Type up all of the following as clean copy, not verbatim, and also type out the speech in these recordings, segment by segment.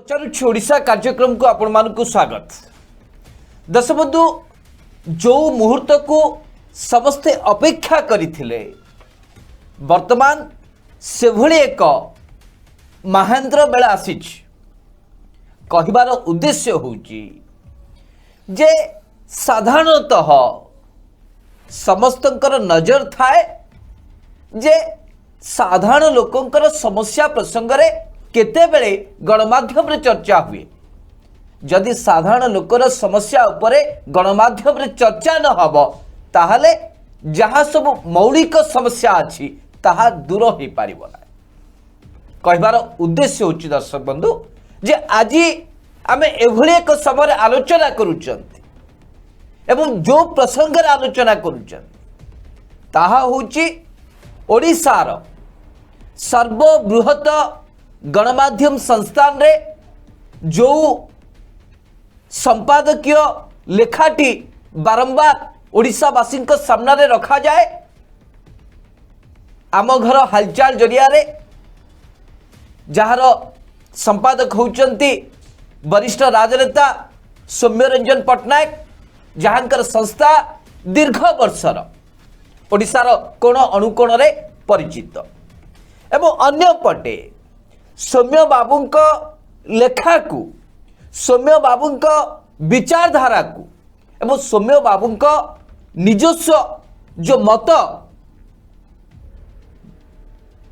पचारुछि ओडिशा कार्यक्रम को आपण मानकु स्वागत। दशबंधु जो मुहूर्त को समस्ते अपेक्षा करिथिले वर्तमान से भली एक महेंद्र बेला आसीछि। कहिबार उद्देश्य होउछि जे साधारणतः समस्तंकर नजर थाए जे साधारण लोकंकर समस्या प्रसंग रे केते बेले गणमाध्यम रे चर्चा हुए। जदि साधारण लोकर समस्या उपरे गणमाध्यम रे चर्चा न हब ताहले जहाँ सब मौलिक समस्या अछि ताहा दूर हो पारिबो ना। कहबार उद्देश्य होछि दर्शक बंधु जे आज आमे एभली एक समय आलोचना करूछंती एवं जो प्रसंग रे आलोचना करूछंती ताहा होछि ओडिसार सर्वबृहत गणमाध्यम संस्थान रे जो संपादकीय लेखाटी बारंबार ओडिशावासी सामना रे रखा जाए। आम घर हालचाल जरिया रे जार संपादक होउचंती वरिष्ठ राजनेता सौम्यरंजन पट्टनायक, जहांकर संस्था दीर्घ वर्षर ओडिशार कोण अनुकोण रे परिचित एवं अन्य पटे सौम्य बाबूंक लेखा को सौम्य बाबूंक विचारधारा को एवं सौम्य बाबूंक निजस्व जो मत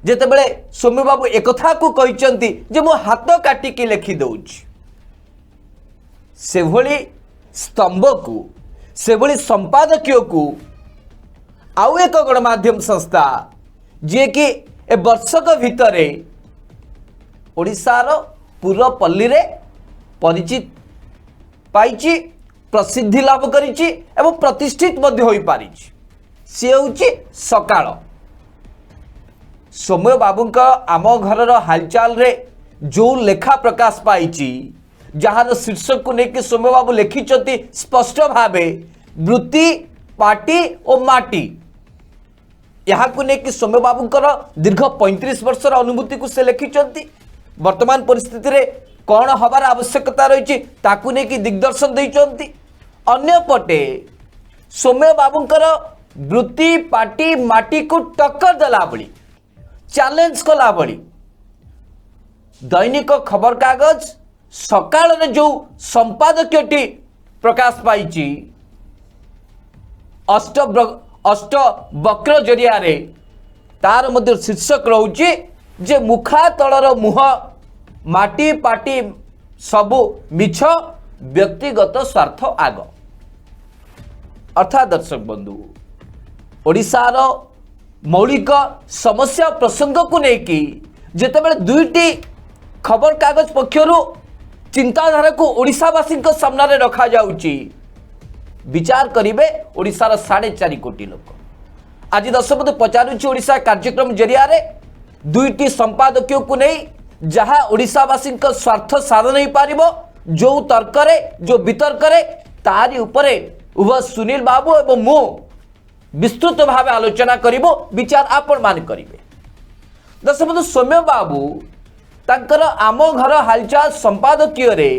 जेतेबेले सौम्य बाबू एकथा को कहिचंती जे मो हाथ काटिकी लेखि दउछि से भली स्तंभ को से भली संपादकीय को आउ एक गणमाध्यम संस्था जे कि ए वर्षक भितरे ओडिशार पूर्व पल्ली रे परिचित पाइछि, प्रसिद्धि लाभ करिछि एवं प्रतिष्ठित मध्य होई पारिछि। से होछि सकाळ। सौम्य बाबूंक आम घरर हालचाल रे जो लेखा प्रकाश पाइछि जहार शीर्षक को लेकिन सौम्य बाबू लिखिछंती स्पष्ट भावे वृत्ति पार्टी और माटी। यहाँ को लेकिन सौम्य बाबूंकर दीर्घ 35 वर्षर अनुभूति को से लिखिछंती। वर्तमान परिस्थिति रे कौन हबार आवश्यकता रही ताकू लेकिन दिग्दर्शन देइछंती। अन्य पटे सौम्य बाबूंकर वृत्ति पार्टी माटी को टक्कर देला बली चैलेंज कला बली दैनिक खबर कागज सकाळ रे जो संपादकीयटी प्रकाश पाइछि अष्ट वक्र जरिया रे तार मध्य शीर्षक रहुछि जे मुखा तलर मुह माटी पाटी सबु मिछ व्यक्तिगत स्वार्थ आग। अर्थात दर्शक बंधु ओडिशार मौलिक समस्या प्रसंग को लेकिन जेतेबेले दुईटी खबर कागज पक्षर चिंताधारा को ओडिशावासी सामना रे रखा जाउछि विचार करिवे ओडिशार 4.5 कोटी लोक। आज दर्शक पचारुछि ओडिशा कार्यक्रम जरिया रे दुईटी संपादकीय को नहीं जहाँ ओडिशावासी स्वार्थ साधन नहीं पारिबो जो तर्करे जो वितर्करे तारी उपरे उभय सुनील बाबू एवं मु विस्तृत भाव आलोचना करिबो विचार आपण मान करिवे। दर्शक सौम्य बाबू तांकर आम घर हालचाल संपादकीय रे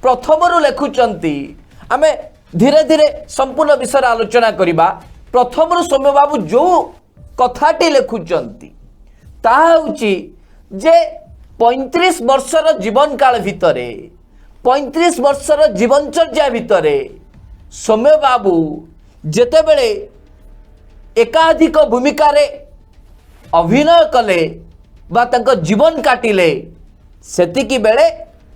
प्रथमरु लेखुचंती। आमे धीरे धीरे संपूर्ण विषय आलोचना करिबा। प्रथमरु सौम्य बाबू जो कथाटी लेखुचंती ताहा होछि जे 35 वर्षर जीवन काल भितरे 35 वर्षर जीवनचर्या भितरे सौम्य बाबू जेतेबेले एकाधिक भूमिका रे अभिनय कले बा तंक जीवन काटिले सेतिकी बेले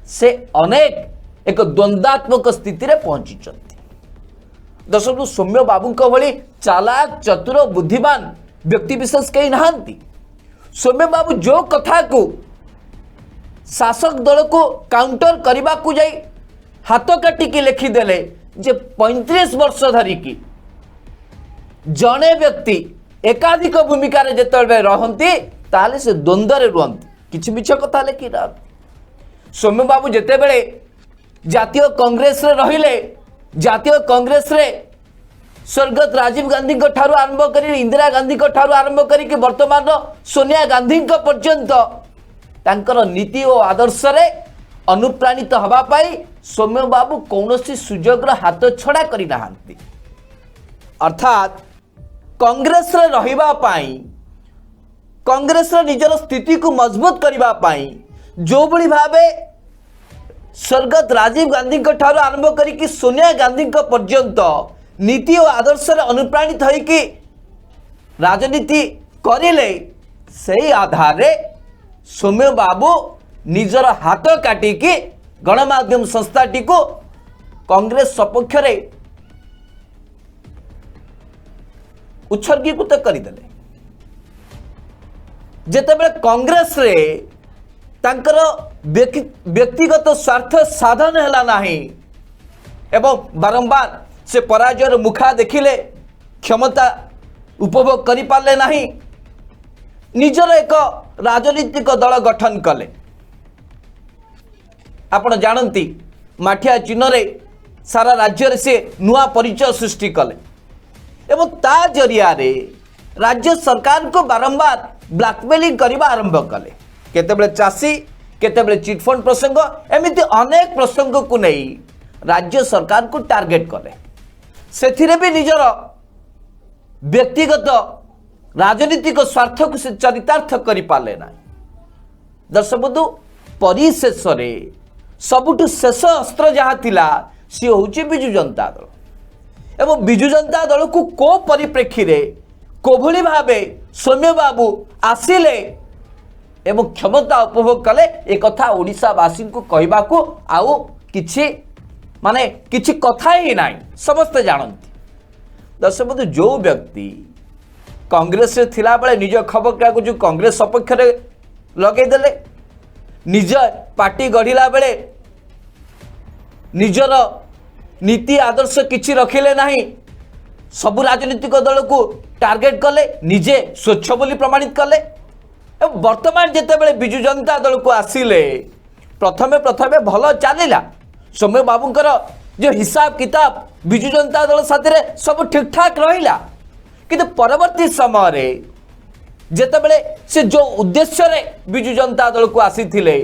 से अनेक एक द्वंद्वात्मक स्थिति रे पहुंचीचंती। दर्शक सौम्य बाबूंक भली चालाक चतुर बुद्धिमान व्यक्ति विशेष कहीं नहांती। सौम्य बाबू जो कथा को शासक दल को काउंटर करने को जाई हाथ काटिकी लिखिदेले जे 35 वर्ष धरिकी जड़े व्यक्ति एकाधिक भूमिका रे जेतबेले रहंती ताले से द्वंद्व रे रुहंती किछि मिछ कथा लेखि ना। सौम्य बाबू जेतेबेले जातीय कांग्रेस रे रहिले जातीय कांग्रेस रे स्वर्गत राजीव गांधी ठारू आरंभ कर इंदिरा गांधी ठारू आरंभ कर वर्तमान सोनिया गांधी पर्यंत तांकर नीति और आदर्श रे अनुप्राणित हवा पाई सौम्य बाबू कौन सुजोगर हाथ छड़ा करना अर्थात कांग्रेस रहिबा पाई कांग्रेस निजर स्थिति को मजबूत करबा पाई जो भली भावे स्वर्गत राजीव गांधी ठारू आरंभ करी सोनिया गांधी पर्यंत नीति और आदर्श अनुप्राणित होइकि राजनीति करिले से आधार रे सौम्य बाबू निजर हाथ काटिकी गणमाध्यम संस्थाटी को कांग्रेस सपक्ष उत्सर्गीकृत करदेले जेतेबेले कांग्रेस रे तांकर व्यक्तिगत स्वार्थ साधन हैला नाही एवं बारंबार से पराजयर मुखा देखिले क्षमता उपभोग करि पारले नाही निजर एक राजनीतिक दल गठन कले आपण जानती माठिया चिन्ह रे सारा राज्य से नुआ परिचय सृष्टि कले एवं ता जरिया रे राज्य सरकार को बारंबार ब्लैकमेलिंग करबा आरंभ कले केतेबेले चासी केतेबेले चिटफंड प्रसंग एमिति अनेक प्रसंग को नहीं राज्य सरकार को टार्गेट कले सेथिरे भी निजर व्यक्तिगत राजनीतिक स्वार्थ को से चरितार्थ करि पाले ना दर्शक बंधु परिशेष रे सबुठु शेष अस्त्र जहाँ थिला सी होची बिजु जनता दल एवं बिजु जनता दल को को परिप्रेक्षी रे कोभली भावे सौम्य बाबू आसिले एवं क्षमता उपभोग कले एक कथा ओडिशावासी को कहबा को आउ किछि माने किछि कथा ही नाही समस्त जानती दर्शक बंधु जो व्यक्ति कांग्रेस रे थिला बेले निज खबर कागज कांग्रेस सपक्ष रे लगे देले निज पार्टी गढ़िला बेले निजर नीति आदर्श किछि रखिले नाही सबु राजनीतिक दल को टार्गेट कले निजे स्वच्छ बोली प्रमाणित कले एवं वर्तमान जेतेबेले बिजु जनता दल को आसिले प्रथमे प्रथमे भल चलिला सौम्य बाबूंकर जो हिसाब किताब बिजु जनता दल साथी रे सब ठीक ठाक रहिला किंतु परवर्ती समय रे जेतेबेले से जो उद्देश्य रे बिजु जनता दल को आसीथिले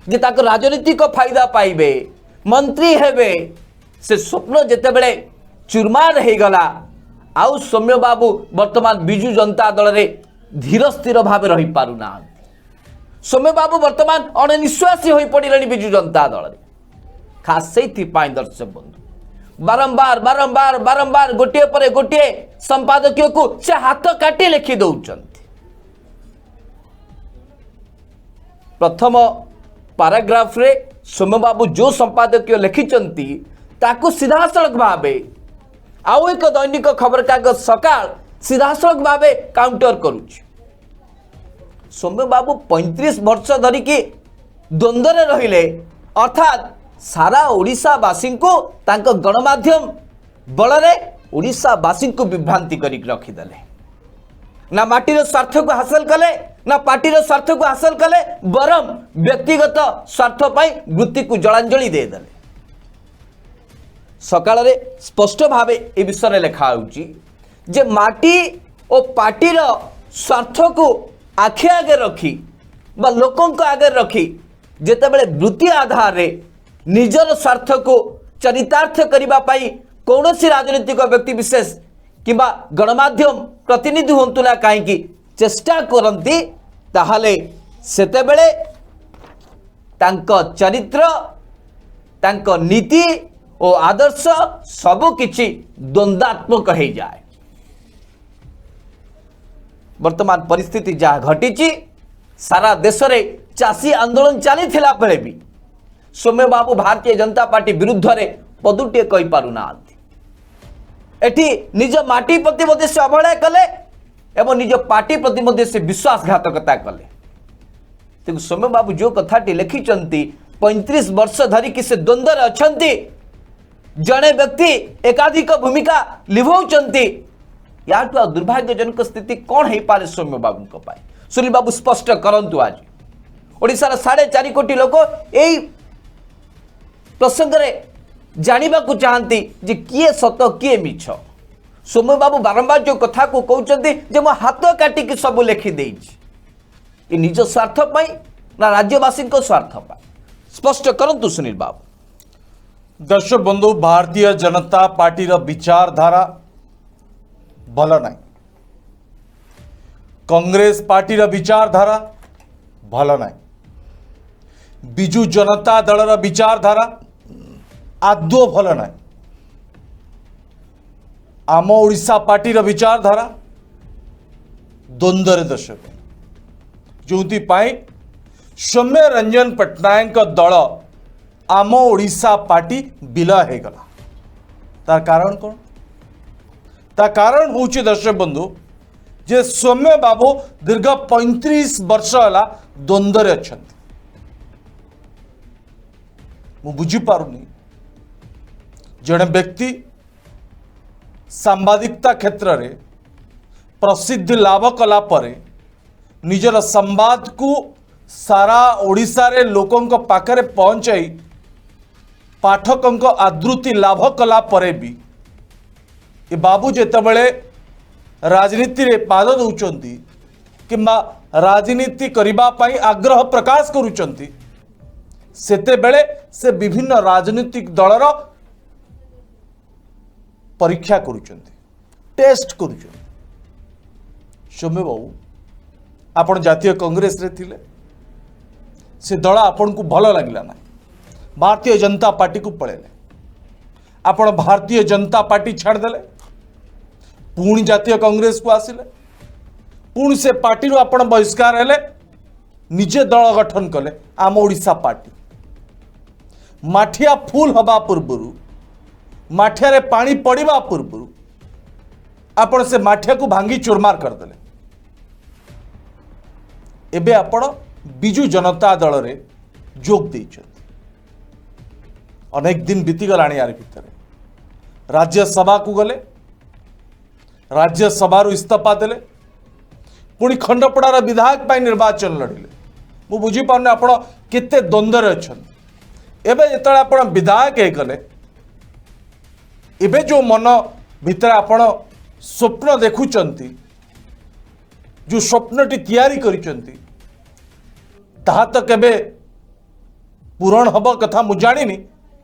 जे ताको राजनीतिक फायदा पाइबे मंत्री हेबे से स्वप्न जेतेबेले चुरमार हो गला आउ सौम्य बाबू वर्तमान बिजु जनता दल रे धीर स्थिर भाव रही पारुना सौम्य बाबू वर्तमान अनिश्वासी हो पड़े बिजु जनता दल रे खास से दर्शक बंधु बारंबार बारंबार बारंबार गोटे पर गोटे संपादकीय को से हाथ काटी लिखि दौरान प्रथम पाराग्राफ रे सौम्य बाबू जो संपादकीय लिखिचंती ताकू सीधासलख भावे आउ एक दैनिक खबर कागज सकाळ सीधासलख भावे काउंटर करुछि सौम्य बाबू 35 वर्ष धरिकी द्वंद्व रे रहिले अर्थात सारा ओडिशावासी को तांको गणमाध्यम बलरे ओडिशावासी को विभ्रांति करी रखिदेले ना माटीर स्वार्थ को हासिल कले ना पार्टीर स्वार्थ को हासिल कले बरम व्यक्तिगत स्वार्थ पाई वृत्ति को जलांजलि देदेले सकाळ रे स्पष्ट भावे ए विषय लिखा होउची जे माटी और पार्टीर स्वार्थ को आखि आगे रखी बा लोकों को आगे रखी जेतेबेले वृत्ति आधार रे निजर स्वार्थ को चरितार्थ करबा पाई कौनसी राजनीतिक व्यक्ति विशेष किंबा गणमाध्यम प्रतिनिधि होंतुला कहीं चेष्टा करती ताहले सेतेबेले तांको चरित्र तांको नीति और आदर्श सबु किछि द्वंद्वात्मक हो जाए वर्तमान परिस्थिति जहाँ घटी सारा देश रे चाषी आंदोलन चली बेले भी सौम्य बाबू भारतीय जनता पार्टी विरुद्ध रे पदुटे कही पारुना एठी निज माटी प्रति मध्य से अवहेला कले एवं निज पार्टी प्रति मध्य से विश्वासघातकता कले तेणु सौम्य बाबू जो कथाटी लिखिचंती 35 वर्ष धरिकी से द्वंद्व रे अछंती जड़े व्यक्ति एकाधिक भूमिका लिभौचंती याठू दुर्भाग्यजनक स्थिति कौन हो पारे सौम्य बाबू पाई सुनील बाबू स्पष्ट करंतु आज ओडिशार 4.5 कोटी लोक यही प्रसंग रे जानिबा को चाहती जे किए सत किए मिछ सौम्य बाबू बारंबार जो कथा को कहते जे मो हाथ काटिकी सब लिखि देइछि निज स्वार्थ पाई ना राज्यवासी स्वार्थ पाई स्पष्ट करंतु सुनील बाबू। दर्शक बंधु, भारतीय जनता पार्टी विचारधारा भल ना, कांग्रेस पार्टी विचारधारा भल ना, बिजु जनता दल विचारधारा आदौ भल ना, आम ओडिशा पार्टी विचारधारा द्वंद्व दर्शक जो सौम्य रंजन पट्टनायक दल आम ओडिशा पार्टी विलय हो गला। तार कारण कौन? ता कारण हूँ दर्शक बंधु जे सौम्य बाबू दीर्घ 35 वर्ष है द्वंद्व अच्छा। मु बुझीपारुनी जड़े व्यक्ति सांबादिकता क्षेत्र में प्रसिद्धि लाभ कला परे निजर संवाद को सारा ओडिशा रे लोकों पाखरे पहुंचाई पाठकों आदृति लाभ कला परे भी ये बाबू जेतेबेले राजनीति रे पाद दौरान किंबा राजनीति करबा पई आग्रह प्रकाश करुचंती सेतेबेले से विभिन्न राजनीतिक दलर परीक्षा करुचंती, टेस्ट करुचंती। सौम्य बाबू आपण जातीय कांग्रेस रे थिले, से दल आपण को भल लगिला ना, भारतीय जनता पार्टी को पळेले, आपण भारतीय जनता पार्टी छाड़देले, पुणी जातीय कांग्रेस को आसिले, पुणी से पार्टी रो आपण बहिष्कार हेले, निजे दल गठन कले आम ओडिशा पार्टी। माठिया फुल हवा पूर्वरु, माठिया रे पानी पड़िबा पूर्वरु आपण से माठिया को भांगी चुरमार करदेले। एबे आपण बिजु जनता दल रे जोग देइछथि। अनेक दिन बीती गलाणी यार भितर राज्यसभा को गले, राज्यसभा इस्तीफा देले, पुणी खंडपड़ार विधायक पाई निर्वाचन लड़िले। मु बुझी पारने आपण केते द्वंद्व अछन। एबे जेतले आपण विधायक हे गले, एबे जो मन भितर आपण स्वप्न देखुचंती, जो स्वप्नटी तैयारी करिचंती ताहा तो केबे पूरण हब कथा मु जानिनी,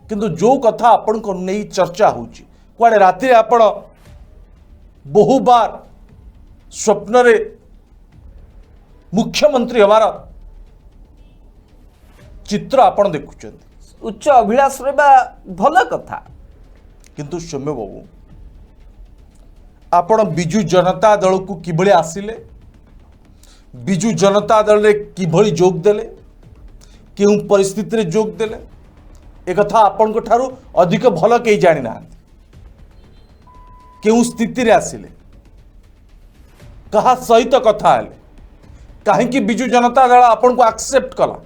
किंतु जो कथा आपण को नहीं चर्चा होची कुआडे राति आपण बहु बार स्वप्न रे मुख्यमंत्री हमार चित्र आपण देखुचंती। उच्च अभिलाष रहा भल कथा, किंतु सौम्य बाबू आपण बिजु जनता दल को किभली आसिले, बिजु जनता दल रे किभली जोग देले, केउ परिस्थिति रे जोग देले, एक कथा आपण को ठारू अधिक भल के जानि ना। केउ स्थिति रे आसिले, कहा सहित कथा हेले, कहीं बिजु जनता दल आपण को एक्सेप्ट कला,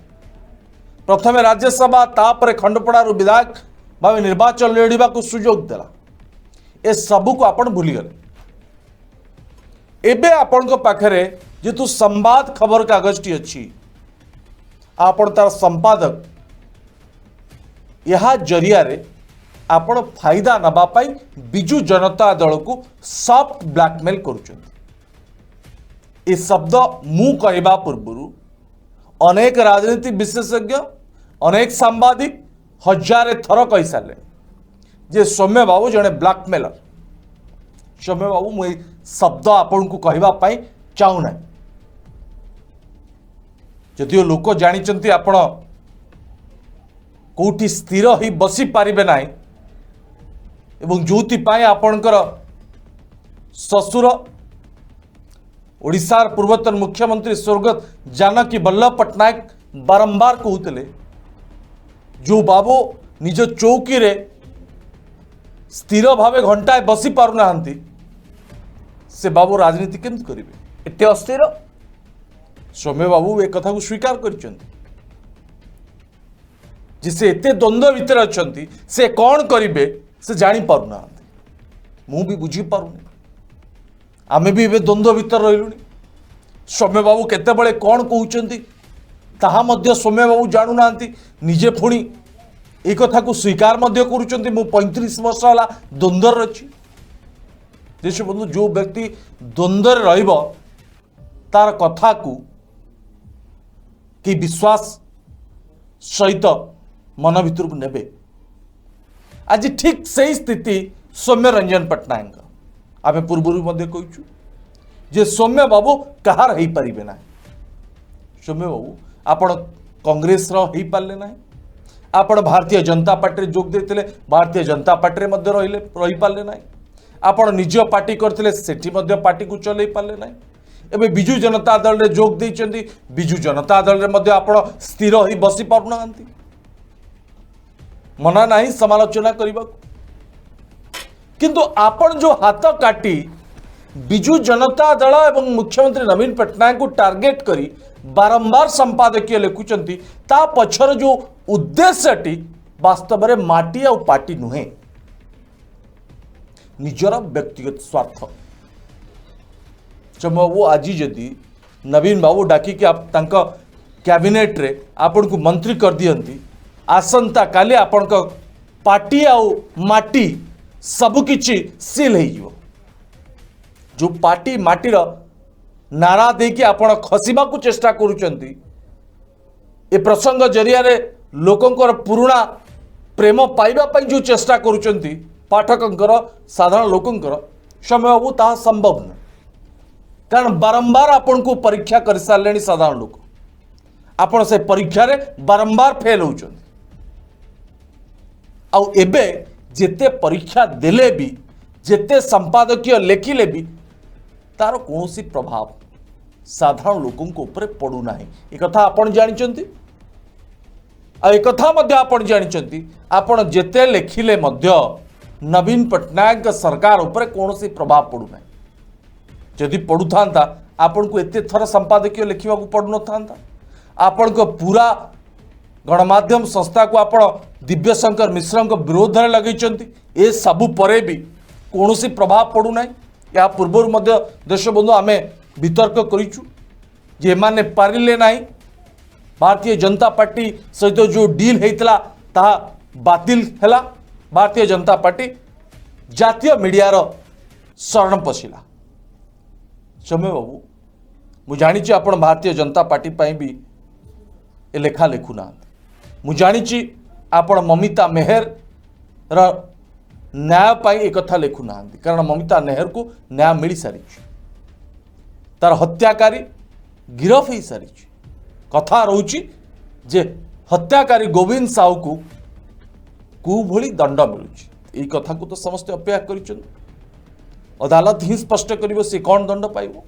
प्रथम राज्यसभा तापर खंडपड़ार विधायक भाव निर्वाचन लड़वा को सुजोग देला, ए सबू को आपण भूली गले। एबे आपण को पाखरे जेतु संवाद खबर कागज टी अच्छी, आपण तार संपादक यह जरिया रे आपण फायदा नबा पाई बिजु जनता दल को सॉफ्ट ब्लैकमेल करुचंती। ए शब्द मु कहबा पूर्वरु अनेक राजनीति विशेषज्ञ, अनेक सांबादिक हजारे थर कही सारे जे सौम्य बाबू जड़े ब्लैकमेलर। सौम्य बाबू मुझे शब्द आपण को कहवाई चाहूना, जदिव लोक जानी आपण कौटी स्थिर ही बसी पारिबे नाही, एवं जोपाई आपणकर ससुर ओडिशार पूर्वतन मुख्यमंत्री स्वर्गत जानकी बल्लभ पट्टनायक बारंबार कहते जो बाबू निज चौकी रे स्थिर भावे घंटाए बसी पारु नाहंती, से बाबू राजनीति केमती करिवे? एते अस्थिर सौम्य बाबू एक कथा को स्वीकार करिसेंती जे से एते द्वंद्व भीतर अछंती, से कौन करिवे से जानी पारु नाहंती। मु भी बुझी पारुनी, आमे भी एबे द्वंद्व भीतर रहिलुनी। सौम्य बाबू केतेबेले कौन कहउचंती ताहा मध्य सौम्य बाबू जानु नाहंती, निजे पुणी एक कथा को स्वीकार मध्य करुचंती। मु 35 वर्ष होला द्वंद्व अछि। देश बंधु, जो व्यक्ति द्वंद्व रहिबो तार कथा को कि विश्वास सहित मन भितर को नेबे आज ठीक सही स्थिति सौम्य रंजन पट्टनायक आम पूर्व कहूँ जे सौम्य बाबू कहार हो पारे ना सौम्य बाबू आपण कांग्रेस रही पारे ना आपण भारतीय जनता पार्टी जोग देते भारतीय जनता पार्टी रही पारे ना आपण निज पार्टी करते सेठी पार्टी को चलई पारे ना एबे बिजु जनता दल रे जोग देइचंदी बिजु जनता दल रे मध्ये आपण स्थिर होई बसी पारुना मना नहीं समालोचना करबा किंतु आपण जो हाथ काटी बिजु जनता दल एवं मुख्यमंत्री नवीन पट्टनायक को टार्गेट करी बारंबार संपादकीय लिखुचंती ता पछर जो उद्देश्यटी वास्तव में माटी आ पार्टी नुहे निजर व्यक्तिगत स्वार्थ वो आज जदि नवीन बाबू डाकी कैबिनेट रे आपण को मंत्री कर दियंती आसंता काली आपण पार्टी आ माटी सबकिछि सील हो जो पार्टी माटीर नारा देकी आपण खसिबा को चेष्टा करूचंती ए प्रसंग जरिया रे लोकंकर पुराना प्रेम पाइबा पई जो चेष्टा करूचंती पाठकंकर साधारण लोकंकर समय बाबू ता संभव न कारण बारंबार आपण को परीक्षा कर सारे साधारण लोक आपण से परीक्षा रे बारंबार फेल होचंती आउ एबे जेते परीक्षा देले भी जेते संपादकीय लेखिले भी तार कौन प्रभाव साधारण लोकों ऊपर पड़ूना एक आपण जानी एक आपण जानी आपण जेते लेखिले मध्य नवीन पट्टनायक सरकार ऊपर कौन प्रभाव पड़ूना जदि पड़ू था आपण को एते थर संपादकीय लिखा पड़ू न आपण को पूरा गणमाध्यम संस्था को आपण दिव्यशंकर मिश्र विरोध में लगे ए सबू परे भी कौन प्रभाव पड़ूना या पूर्व देश बंधु आम वितर्क करें पारे ना भारतीय जनता पार्टी सहित जो डील होता ता बातिल है भारतीय जनता पार्टी जातीय मीडियार शरण पशिला सौम्य बाबू मु जानी आप भारतीय जनता पार्टी भी ए लेखा लिखुना मु जानी आपण ममिता मेहर न्याय पाई एक कथा लिखुना कारण ममिता मेहर को न्याय मिल सारी तार हत्याकारी गिरफ हो सारी कथा रोची जे हत्याकारी गोविंद साहू को कुभली दंड मिलूँ कथा को तो समस्ते अपेक्षा कर अदालत ही स्पष्ट कर सी कौन दंड पाइब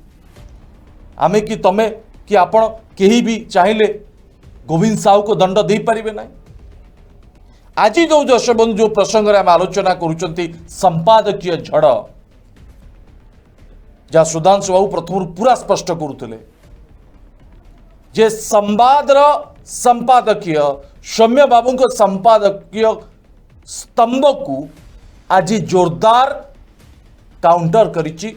आमे कि तमे कि आपण केही भी चाहिए गोविंद साहू को दंड दे पारिबे ना आज जो दर्शकबंधु जो प्रसंग में आलोचना करुचंती संपादकीय झड़ जहाँ सुधांशु बाबू प्रथम पूरा स्पष्ट करुले जे संवाद संपादकीय सौम्य बाबू को संपादकीय स्तंभ को आज जोरदार काउंटर करिछि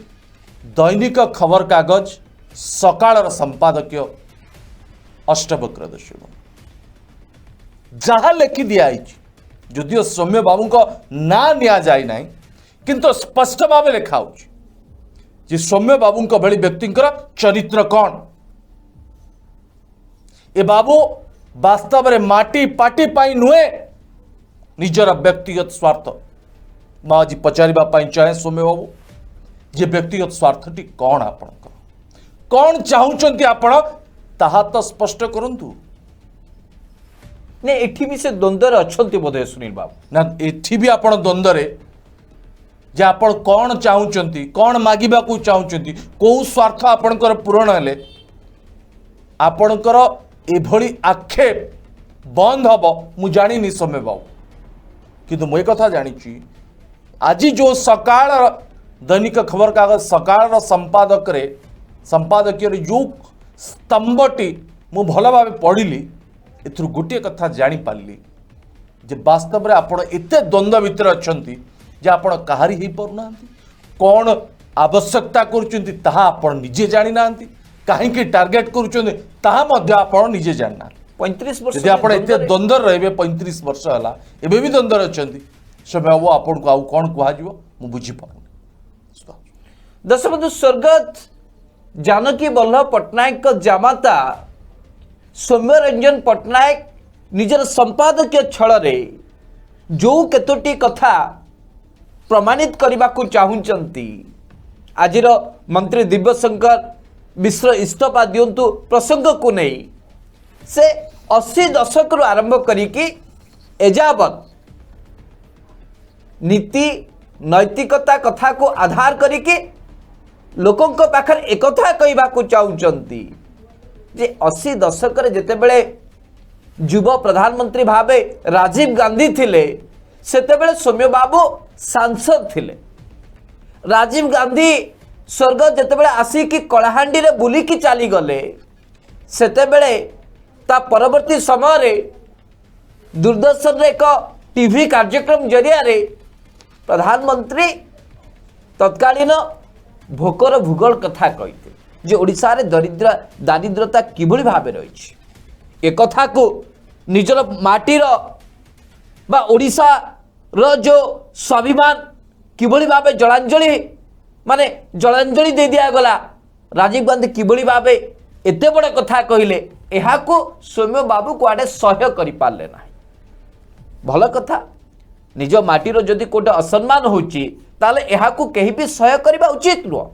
दैनिक खबर कागज सकाळ संपादकीय अष्टवक्र दर्शक जहाँ लिखि दिया जदिव सौम्य बाबू को ना निया जाए ना किंतु स्पष्ट भाव लिखा हो सौम्य बाबू भली व्यक्ति चरित्र कौन ए बाबू वास्तव में माटी पाटी पाई नुहे निजर व्यक्तिगत स्वार्थ मैं आज पचारिबा चाहे सौम्य बाबू जे व्यक्तिगत स्वार्थटी कौन आपण कौन चाहूँच आपण ताहा तो स्पष्ट करंतु ने एठी भी से द्वंद्व अच्छे बोधे सुनील बाबू ना एठी भी आपण द्वंद्व जे आपण कौन चाहूँच कौन मागिबा को चाहूँच कौ स्वार्थ आपणकर पूरण हेले आपणकर एभली आक्षेप बंद हम मु जानी सौम्य बाबू किंतु मुझे कथा जानी आज जो सकाळ दैनिक खबर कागज सकाळ संपादकीय जो स्तंभटी मु भल भाव पढ़ी एथुर गोटे कथा जानी पारली जे वास्तव में आपण एते द्वंद्व भितर अछंती जे आपण कहारी ही परुना कौन आवश्यकता करुचंती ताहा आपण निजे जानी नांती काहेकि टार्गेट करुचंती ताहा मध्ये आपण निजे जानना 35 वर्ष यदि आपण एते द्वंद्व रहिबे 35 वर्ष हला एबे भी द्वंद्व अछंती समय वो आपण को आउ कोन कुहा जिवो मु बुझी पाउनी दर्शक बंधु स्वर्गत जानकी वल्लभ पट्टनायक जामाता सौम्य रंजन पट्टनायक निजर संपादकीय छल जो केतोटी कथा प्रमाणित करने को चाहूँगी आज मंत्री दिव्यशंकर मिश्र इस्तीफा दिंतु प्रसंग को नहीं से 80 दशक रु आरंभ करिकी एजावत नीति नैतिकता कथा को आधार करिकी लोकों पाखर एक कथा कहवा को चाहूँगी जे 80 दशक जितेबले युव प्रधानमंत्री भावे राजीव गांधी थिले सेतेबेले सौम्य बाबू सांसद थिले। राजीव गांधी स्वर्ग जितेबले आसिकी कलाहांडी रे बुलिकी चली गले सेतेबेले ता परवर्ती समय रे दूरदर्शन रे एक टीवी कार्यक्रम जरिया रे प्रधानमंत्री तत्कालीन भोकर भूगोल कथा कहते जे ओडिशा रे दारिद्रता किभली भावे रही एक कथा को निजर माटीर बा ओडिशा रो जो स्वाभिमान किभली भावे जलांजलि माने जलांजलि दे दिया गला राजीव गांधी किभली भावे एते बड़ कथा कहले एहाकू सौम्य बाबू कुआडे सहय करि पारले ना भल कथा निज माटीर जदि कोटे असम्मान होची ताले एहाकू केही भी सहय करबा उचित नुह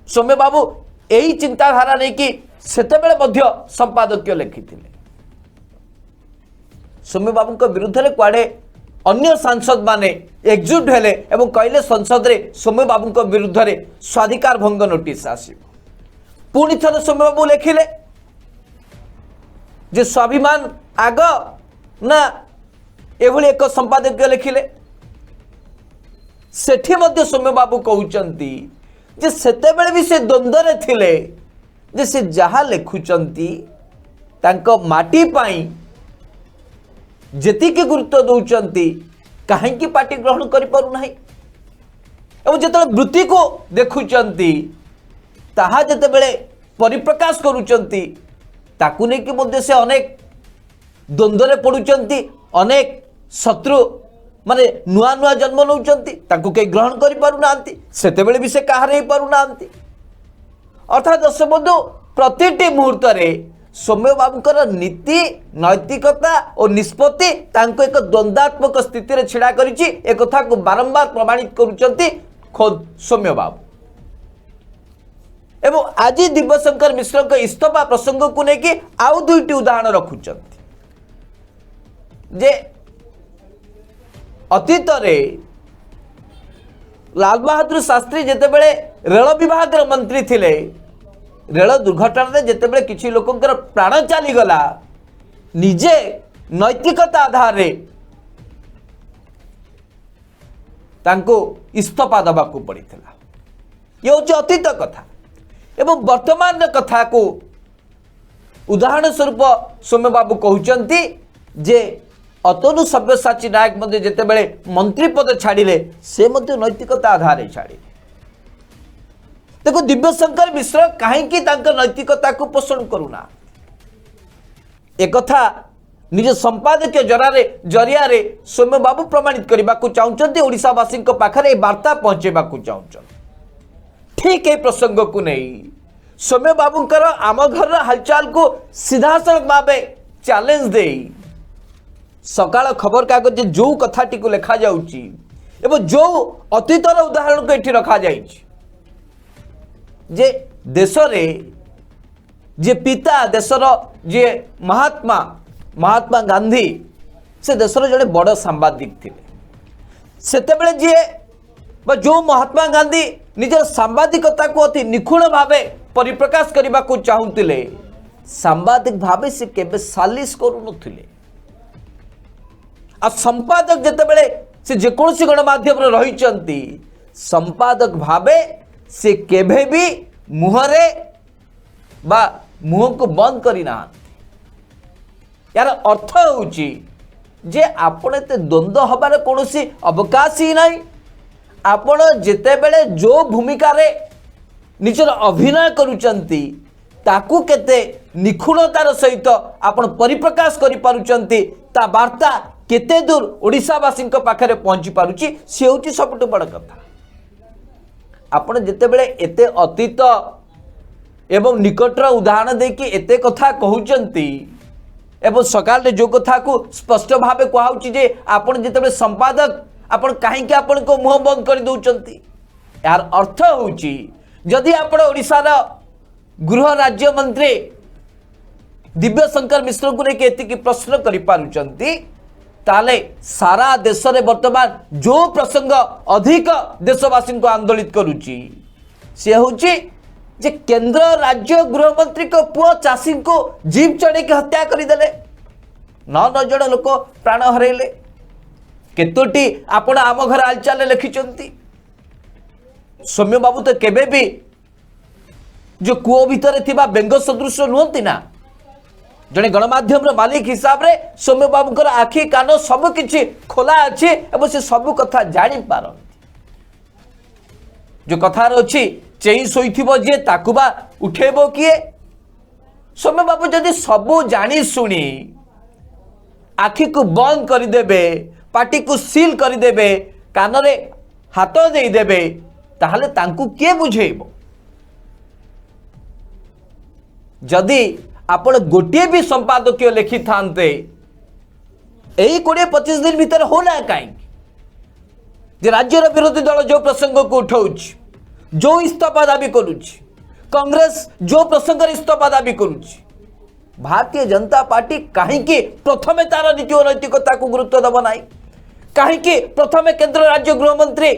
सौम्य बाबू यही चिंताधारा नहीं कि सेतेबेले मध्य संपादकीय लिखिथिले सौम्य बाबू को विरुद्ध रे कुआडे अन्य सांसद माने एकजुट हेले एवं कहले संसद रे सौम्य बाबू को विरुद्ध रे स्वाधिकार भंग नोटिस आसीबो पुणी थरे सौम्य बाबू लिखिले जे स्वाभिमान आग ना एभली एक संपादकीय लिखिले सेठी मध्य सौम्य बाबू कहउचंती जे सेतेबेले भी से द्वंद्व रे थिले जे से जहा लिखुचंती तांको माटी पाई जेतिके गुरुत्व दौचंती काहेकि पार्टी ग्रहण करि पारु नाही एवं जेते वृत्ति को देखुचंती ताहा जेतेबेले परिप्रकाश करूचंती ताकू नै कि मध्य से अनेक द्वंद्व रे पडुचंती अनेक शत्रु माने नुआ नुआ जन्म नौचंती ताकू के ग्रहण करि पारु नांती सेतेबेले भी से काहार हे पारु नांती अर्थात दर्शक बंधु प्रतिटी मुहूर्त रे सौम्य बाबूकर नीति नैतिकता और निष्पत्ति तांको एक द्वंद्वात्मक स्थिति रे छिड़ा करिछि एक कथा को बारंबार प्रमाणित करूचंती खुद सौम्य बाबू एवं आज दिव्यशंकर मिश्र के इस्तीफा प्रसंग को लेकिन आउ दुईटी उदाहरण रखुचंती जे अतीत रे लाल बहादुर शास्त्री जेतेबेले रेल विभाग मंत्री थिले रेल दुर्घटना जेतेबेले किछि लोकंकर प्राण चली गला निजे नैतिकता आधार रे तांको इस्तीफा दबा को पड़िथिला ये होछि अतीत कथा एवं वर्तमान कथा को उदाहरण स्वरूप सौम्य बाबू कहउचंती जे अतनु सब्यसाची नायक मध्य जेतेबेले मंत्री पद छाड़िले से मध्य नैतिकता आधार छाड़िले देखो दिव्यशंकर मिश्र कहीं नैतिकता को पोषण करूना एक कथा निज संपादकीय जरिया रे सौम्य बाबू प्रमाणित करने को चाहते ओडिशावासी पाखरे वार्ता पहुंचेबा को चाहते ठीक ये प्रसंग को नहीं सौम्य बाबूंकर आम घर हालचाल को सीधासख भाव चैलेंज दे सकाळ खबर कागज जो कथाटी को लिखा जाउची एवं जो अतीतर उदाहरण को एठी रखा जाइछि जे देश रे जे पिता देशर जे महात्मा गांधी से देशर जड़े बड़ सांबादिक थिले सेतेबेले जे जो महात्मा गांधी निजर सांबादिकता को अति निखुण भावे परिप्रकाश करने को चाहूतिले सांबादिक भावे से केबे सालिश करू नथिले आ संपादक जेतेबेले से जेकोसी गणमाध्यम रही संपादक भावे से केभे भी मुहरे बा मुह को बंद करना यार अर्थ होउची जे आपण एते द्वंद्व हबार कोनोसी अवकाश ही नहीं आपण जेतेबेले जो भूमिका रे निजर अभिनय करूचंती ताकू केते निखुणतार सहित आपण परिप्रकाश करि पारुचंती ता वार्ता केते दूर ओडिशावासी पाखरे पहुंची पारुची से होची सबटु बड़ कथा आपण जेतेबेले एते अतीत एवं निकटर उदाहरण देकी एते कथा कहउचंती एवं सकाल जो कथा को स्पष्ट भाव कहुची जे आपण जिते संपादक आपण कहीं आपण को मुह बंद कर दौरान यार अर्थ होची जदि आपण ओडिशार गृह राज्य मंत्री दिव्य शंकर मिश्र को लेकिन एति प्रश्न कर ताले सारा देश में वर्तमान जो प्रसंग अधिक देशवासी को आंदोलित करुच्ची सी हूँ जे केंद्र राज्य गृह मंत्री को पुओ चाषी को जीप चढ़े हत्या करदे 9 जन लोक प्राण हरैले केतोटी आपण आम घर हालचाल लिखिं सौम्य बाबू तो केबे भी जो कूओ भितर थिबा बेंग सदृश नुहति ना जड़े गणमाध्यम मालिक हिसाब रे सौम्य बाबू आखि कान सब किछि खोला अच्छी एवं से सब कथा जानी पारन जो कथार अच्छी चेई शोइथिबो जे ताकुबा उठेबो किए सौम्य बाबू जदि सबू जानी शुणी आखि को बंद करदेबे पार्टी को सील करदेबे कान रे हाथ देदेबे ताहले तांकु किए बुझेइबो जदि आपण गोटे भी संपादकीय लिखि थांते यही 20-25 दिन भीतर होना कहीं जे राज्यर विरोधी दल जो प्रसंग को उठाउछि जो इस्तीफा दाबी करुछि कांग्रेस जो प्रसंग इस्तीफा दाबी करुछि भारतीय जनता पार्टी कहीं प्रथमे तार नीति और नैतिकता को गुरुत्व देव ना कहीं प्रथमे केंद्र राज्य गृह मंत्री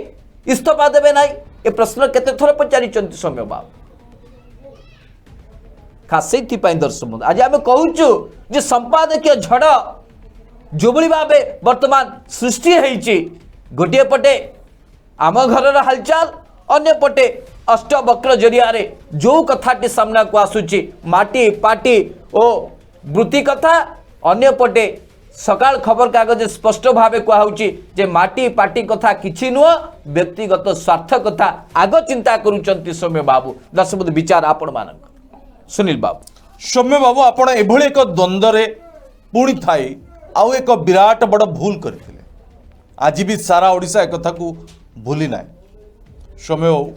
इस्तीफा देवे ना ये प्रश्न केते थर पचारि सौम्य बाबू खास से दर्शक बंधु आज आम कहूँ जे संपादकीय झड़ जो भाव वर्तमान सृष्टि होती गोटे पटे आम घर हालचाल अन्य पटे अष्टवक्र जरिया जो कथाटी सामना को आसूची माटी पाटी और वृत्ति कथा अन्य पटे सकाल खबर कागज स्पष्ट भाव कहुची जे माटी पाटी कथा किछि नुह व्यक्तिगत स्वार्थ कथा आग चिंता करुचंती सौम्य बाबू दर्शक विचार आपण मानक सुनील बाबू सौम्य बाबू आपण एभली एक द्वंद्व पुणी थाई आउ एक विराट बड़ भूल करथिले आज भी सारा ओडिशा एक कथा को भूली ना सौम्य बाबू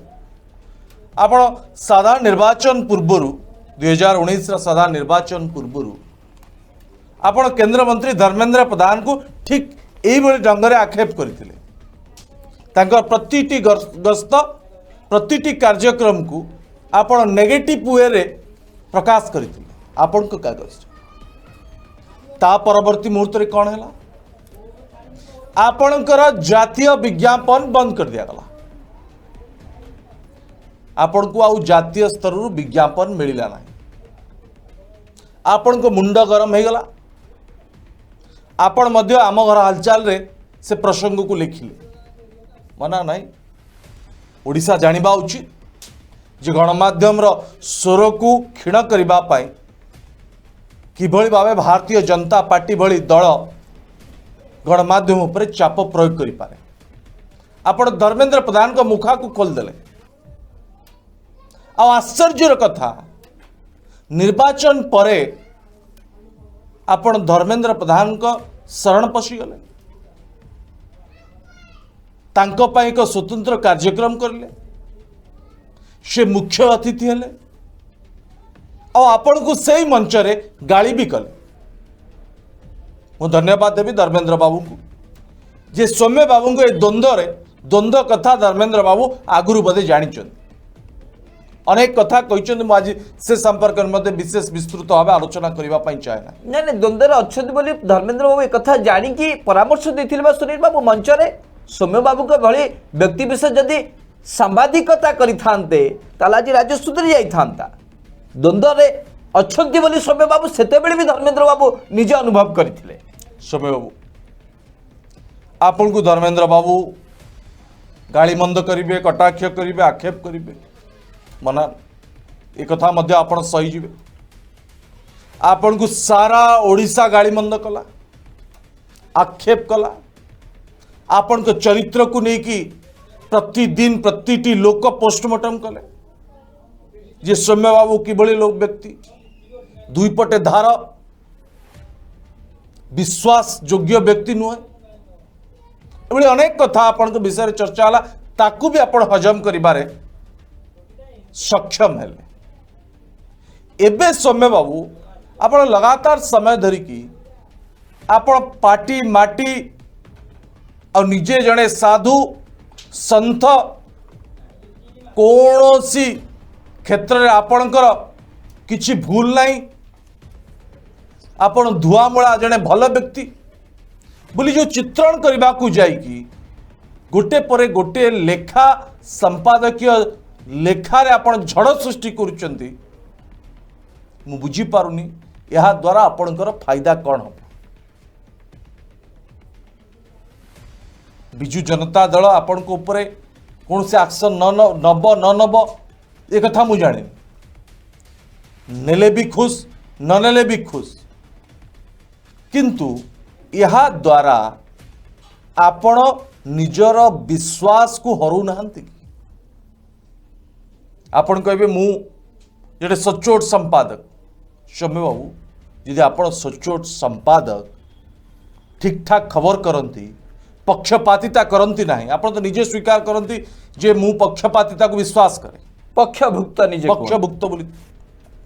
आपण साधारण निर्वाचन पूर्वर 2019 साधारण निर्वाचन पूर्वर आपण केंद्र मंत्री धर्मेंद्र प्रधान को ठीक यही ढंग आक्षेप करथिले तांकर प्रतिटी गस्त प्रतिटी कार्यक्रम को आपण नेगेटिव वे रे प्रकाश करथिले आपण को कागज ता परवर्ती मुहूर्त रे कौन है आपणकर जातीय विज्ञापन बंद कर दिया गला आपण को आउ जातीय स्तर रु विज्ञापन मिलला ना आपण को मुंड गरम हो गला आपण मध्य आम घर हालचाल रे से प्रसंग को लिखिले मना नहीं ओडिशा जानिबा उचित जे गणमाध्यम स्वर को क्षीण करने किभली भाव भारतीय जनता पार्टी भली दल गणमाध्यम उपर चाप प्रयोग करि पारे आपण धर्मेंद्र प्रधान को मुखा को खोलदेले आश्चर्यर कथा निर्वाचन परे आपण धर्मेंद्र प्रधान को शरण पशिगले तांको पई एक स्वतंत्र कार्यक्रम करले से मुख्य अतिथि हेले आपण को सही मंच रे गाली भी कले मु धन्यवाद देवी धर्मेंद्र बाबू को जे सौम्य बाबू को द्वंद्व कथा धर्मेंद्र बाबू आगुरु बदे जानी अनेक कथा कहते आज से संपर्क में विशेष विस्तृत भाव आलोचना करने चाहे ना नहीं द्वंद्व अच्छा धर्मेंद्र बाबू एक जाणी परामर्श देते सुनील बाबू मंच रे सौम्य बाबू के भली व्यक्ति विशेष जदि सांबादिकता करते आज राज्य सुधरी जाता द्वंद्व रे अच्छी बोली सौम्य बाबू से भी धर्मेंद्र बाबू निजे अनुभव करते सौम्य बाबू आपन को धर्मेंद्र बाबू गाली मंद करेंगे कटाक्ष करेंगे आक्षेप करेंगे मना एक कथा मध्य आपण सही जीवे आपण को सारा ओडिशा गाली मंद कला आक्षेप कला आपण को चरित्र को लेकिन प्रतिदिन प्रतिटी लोक पोस्टमार्टम कले जे सौम्य बाबू किभली लोक व्यक्ति दुई पटे धार विश्वास योग्य व्यक्ति नुहे एभली अनेक कथा आपण विषय चर्चा है ताकू भी आपण हजम करिबारे सक्षम हेले एबे सौम्य बाबू आपण लगातार समय धरिकी आपण पार्टी माटी और निजे जड़े साधु संत कौनसी क्षेत्र में आपणकर किछि भूल नहीं आपण धुआमूला जड़े भल व्यक्ति बोली जो चित्रण करने को जाइकी गोटे पर गोटे लेखा संपादकीय लेखारे आपण झड़ सृष्टि करुचंती मु बुझी पारुनी यह द्वारा आपणकर फायदा कौन हम विजु जनता दल आपण को ऊपर कौन से एक्शन न नब ये कथा मु जानी नेले भी खुश न नेले भी खुश किंतु यह द्वारा आपण निजर विश्वास को हरू नाहंती आपण कहबे मु जेटे सचोट संपादक सौम्य बाबू यदि आपण सचोट संपादक ठीक ठाक खबर करती पक्षपातिता करती ना आप तो निजे स्वीकार करती जे मु पक्षपातिता को विश्वास करे पक्षभुक्त निजे पक्षभुक्त बोली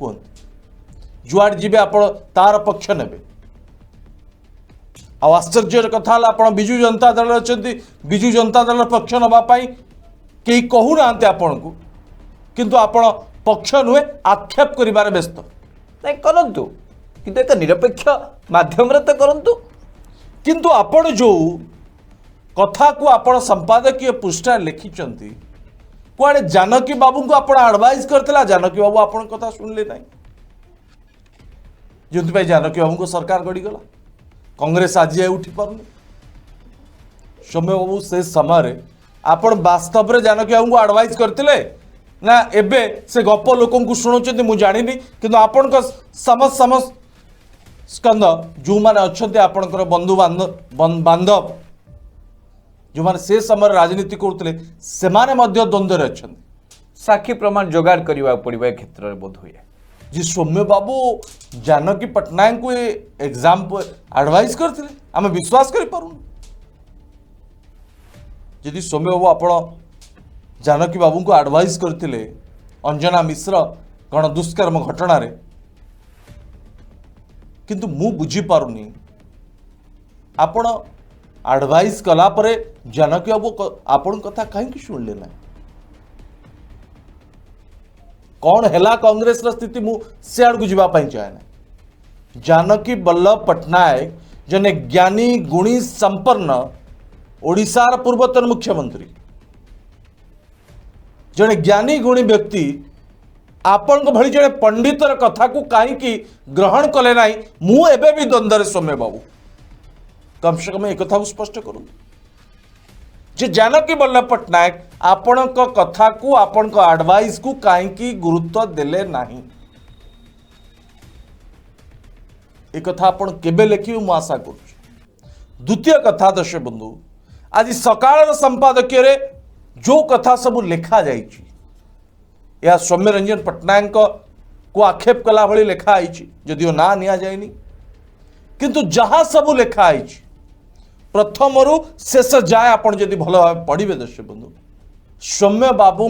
कहते जुआड़ जीवे आप तार पक्ष नेबे आश्चर्य कथा आप विजु जनता दल अच्छा विजु जनता दल पक्ष नापी कई कहूना आपण को किंतु आपण पक्ष नुहे आक्षेप करिबार व्यस्त नहीं करंतु किंतु एक निरपेक्ष माध्यम रे तो करंतु किंतु आपण जो कथा को आपण संपादकीय पृष्ठा लिखिचंती कुआडे जानकी बाबू को आपण एडवाइस करतला जानकी बाबू आपण कथा सुनले नाही जोंति भाई जानकी बाबू को सरकार गड़ी गला कांग्रेस आज उठी पारुनी सौम्य बाबू से समय आपण वास्तव रे जानकी बाबू को एडवाइस करतिले ना एबे से गप लोकन को सुनोचंती मु जानिनी किंतु आपण को समझ स्कंद जो माने अच्छे आपणकर बंधु बांधव जो माने से समय राजनीति करते से द्वंद्व अच्छा साक्षी प्रमाण जोगाड़ करने पड़े क्षेत्र में बोध हुए जी सौम्य बाबू जानकी पट्टनायक को एग्जाम एडवाइस करते आम विश्वास करूँ यदि सौम्य बाबू आप जानकी बाबू को एडवाइस करते अंजना मिश्र गण दुष्कर्म घटना रे किंतु मु बुझी पारुनी आपण एडवाइस कला परे जानकी बाबू आपण कथा कहीं शुणिले ना कौन हैला कांग्रेस स्थिति मु से आड़ को जीवा चाहे ना जानकी बल्लभ पट्टनायक जने ज्ञानी गुणी संपन्न ओडिशार पूर्वतन मुख्यमंत्री जने ज्ञानी गुणी व्यक्ति आपण को भली जने पंडितर कथा को कहीं ग्रहण कले ना मु एबे भी द्वंद्व सौम्य बाबू कम से कम एक कथा स्पष्ट करूँ जे जानकी बल्लभ पट्टनायक आपण कथा को आपण एडवाइस को कहीं गुरुत्व देले नहीं एक कथा आपण केबे लेखिबे मु आशा करूँ द्वितीय कथा दर्शक बंधु आज सकाळ संपादकीय रे जो कथा सब लिखा जाइछि या सौम्य रंजन पट्टनायक को आक्षेप कला भली लेखा आइछि जदिओ ना निया जायनी किंतु जहाँ सब लेखा आइछि प्रथम रु शेष जाए आप जदि भल भाव पढ़े दर्शक बंधु सौम्य बाबू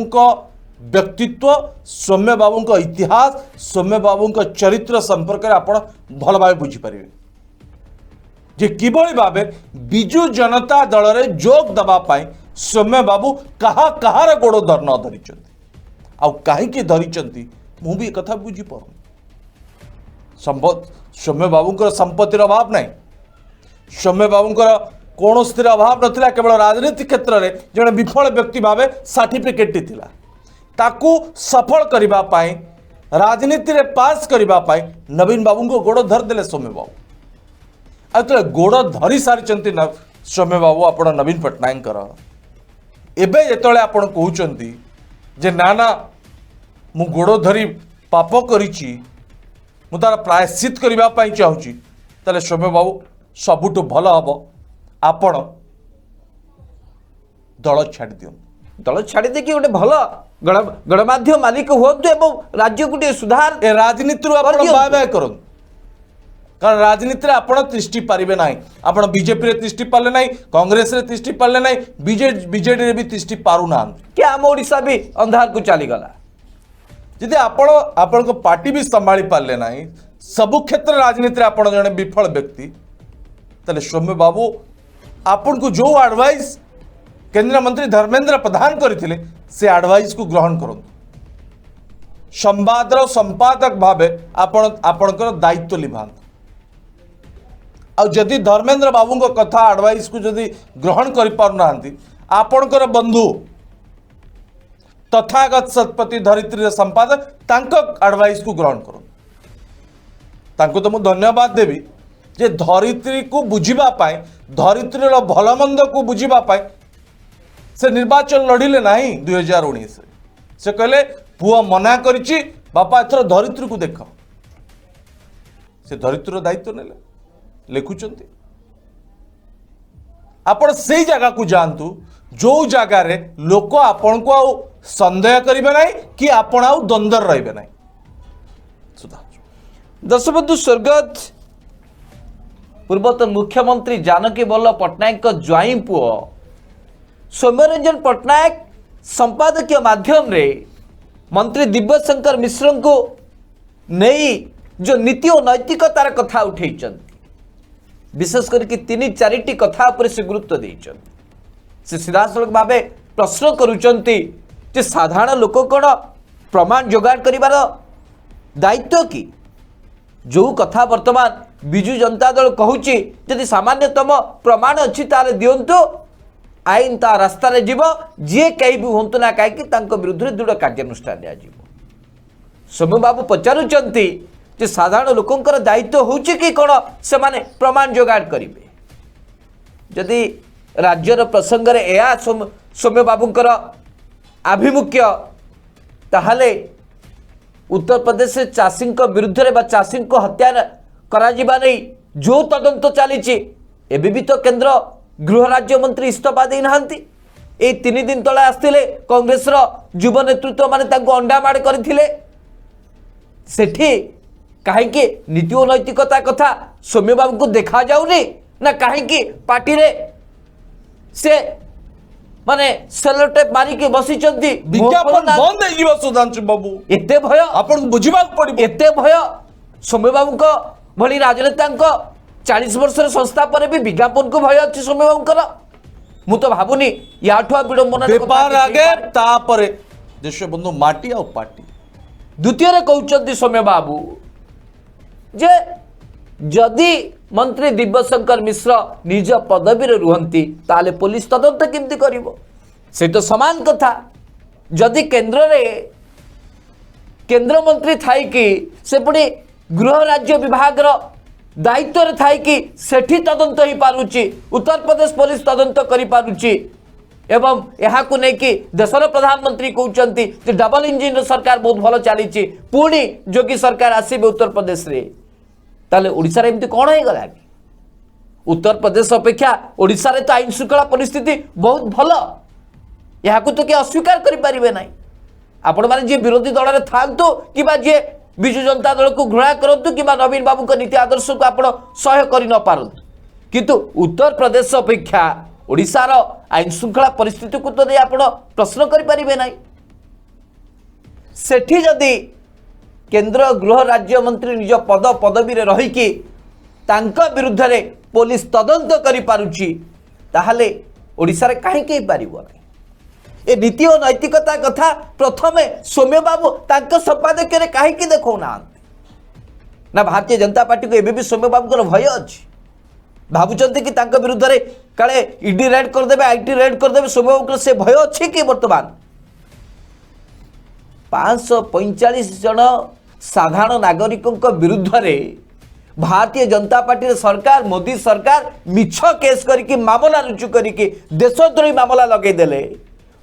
व्यक्तित्व सौम्य बाबू इतिहास सौम्य बाबू चरित्र संपर्क में आप भल भाव बुझीपारे जे किभली भाव विजु जनता दल रे जोग दवापाई सौम्य बाबू कहा कहार गोड़ न धरी आउ कहीं धरी मु भी कथा बुझी पार सौम्य बाबू संपत्तिर अभाव नहीं सौम्य बाबू कौन स्थिर अभाव नथिला केवल राजनीति क्षेत्र में जड़े विफल व्यक्ति भाव सर्टिफिकेट थिला ताकू सफल करबा पाई राजनीति रे पास करबा पाई नवीन बाबू को गोड़ धरदेले सौम्य बाबू आ गोड़ धरी सारी सौम्य बाबू आप नवीन पट्टनायक एबे जेतले आपण कहउचंती जे ना मु गोड़ धरी पाप करिछि मु तार प्रायश्चित करबा पाई चाहूची ताले सौम्य बाबू सबुठ भल हम आपण दल छाड़ दियो दल छाड़ी देखिए गोटे भल गणमाध्यम मालिक हूँ एवं राज्य को सुधार ए राजनीति बाय बाय कर कारण राजनीति आपण तिष्टि पारे ना आप बीजेपी तिष्टि पारे ना कांग्रेस रे तिष्टि पारे ना बीजेडी रे भी तिष्टि पारु ना क्या आम ओडिशा भी अंधार को चलीगला जदि आपण पार्टी भी संभाली पारे ना सबु क्षेत्र राजनीति आपण जड़े विफल व्यक्ति ताले सौम्य बाबू आपण को जो एडवाइस केंद्र मंत्री धर्मेंद्र प्रधान करथिले से एडवाइस को ग्रहण करନ୍ତୁ संवादर संपादक भावे आपणकर दायित्व लिभाନ୍ତୁ आ जदि धर्मेंद्र बाबू कथा एडवाइस को जदि ग्रहण कर पारना आपणकर बंधु तथागत सतपति धरित्री संपादक तांको एडवाइस को ग्रहण करूँ तांको तो मु धन्यवाद देवी जे धरित्री को बुझीबा पाए धरित्रीर भल मंद को बुझीबा पाए से निर्वाचन लड़िले नहीं 2019 से कहले पुआ मना करिछि बापा एथर धरित्री को देख से धरित्रीर दायित्व नेले लिखुचंती आपण से जगह को जानतु जो जगार लोक आपण को आउ संदेह करेंगे ना कि आपण आउ द्वंद्व रहिबे ना सुधा दशबंधु स्वर्गत पूर्वतन मुख्यमंत्री जानकी वल्लभ पट्टनायक ज्वाई पुओ सौम्यरंजन पट्टनायक संपादकीय माध्यम रे मंत्री दिव्यशंकर मिश्र को नहीं जो नीति और नैतिकतार कथा उठे विशेष करके 3-4 कथा पर से गुरुत्व देइछन से सीधासलख भाव प्रश्न करुचंती जे साधारण लोक कौन प्रमाण जोगाड़ करिवार दायित्व कि जो कथा वर्तमान विजु जनता दल कहूची यदि सामान्यतम प्रमाण अच्छी ताले दियंतु आईन ता रास्ता रे जीव जे कहीं भी हंतु ना कहीं विरुद्ध दृढ़ कार्यानुष्ठान दिया सौम्य बाबू पचारुचंती जे साधारण लोकंकर दायित्व होउची कि कौन से माने प्रमाण जोगाड़ करिवे जदि राज्यर प्रसंग रे एया सौम्य बाबूंकर आभिमुख्य ताहले उत्तर प्रदेश चाषी विरुद्ध रे चाषी को हत्या करा जिबा नहीं जो तदंत चली एबे भी तो केंद्र गृह राज्य मंत्री इस्तीफा दे नांती ए 3 दिन तले आस्तिले कांग्रेस रो युव नेतृत्व माने तांको अंडामाड़ करथिले सेठी कहीं नीति और नैतिकता कथा सौम्य बाबू को देखा जाऊनी ना कहीं पार्टी रे से माने सेलोटेप मारिके बसी विज्ञापन बंद हो जिवो सुधांशु बाबू एते भय आपन बुझिबा पड़िबो एते भय सौम्य बाबू को भली राजनेता को 40 वर्ष संस्था पर भी विज्ञापन को भय अच्छी सौम्य बाबू मु तो भाबुनी याठुआ विडंबना व्यापार आगे तापरे देश बंधु माटी आ पार्टी द्वितीय रे कहउचंती सौम्य बाबू जे जदि मंत्री दिव्यशंकर मिश्र निज पदवी रुहंती ताले पुलिस तदंत केमती करिवो से तो समान कथा जदि केंद्र रे केंद्र मंत्री थाई कि से पुणी गृह राज्य विभाग रो दायित्व रे थाई कि सेठी तदंत ही पारुची उत्तर प्रदेश पुलिस तदंत करि पारुची एवं यहाँ को लेकिन देशर प्रधानमंत्री कहते कि डबल इंजिन सरकार बहुत भल चली पुणी योगी सरकार आसबे उत्तर प्रदेश रे ताले ओडिशा रे एमती कौन हो गला कि उत्तर प्रदेश अपेक्षा ओडिशा रे तो आईन श्रृंखला परिस्थिति बहुत भल यहाँ को तो किए अस्वीकार करें ना आपण मैंने जी विरोधी दल में थांतु कि जी विजु जनता दल को घृणा करूँ कि नवीन बाबू नीति आदर्श को आप सह्य कर न पारतु किंतु उत्तर प्रदेश अपेक्षा ओडिशार आईन श्रृंखला परिस्थिति को तो नहीं आप प्रश्न करें ना सेठी जदि केंद्र गृह राज्य मंत्री निज पद पदवी रे रहीकि तांका विरुद्ध रे पुलिस तदंत करि पारुची ताहले ओडिसा रे काहे के पारिबो नै ए नीति और नैतिकता कथा प्रथमे सौम्य बाबू तांका संपादकीय रे काहे के देखौ ना भारतीय जनता पार्टी को एबे भी सौम्य बाबू भय अच्छी भावुचंती कि तांका विरुद्ध रे काले ईडी रेड कर देबे आईटी रेड कर देबे सौम्य बाबू से भय अच्छी कि वर्तमान 545 जन साधारण नागरिकों विरुद्ध रे भारतीय जनता पार्टी सरकार मोदी सरकार मिछ केस करके मामला रुजु करके देशद्रोही मामला लगे देले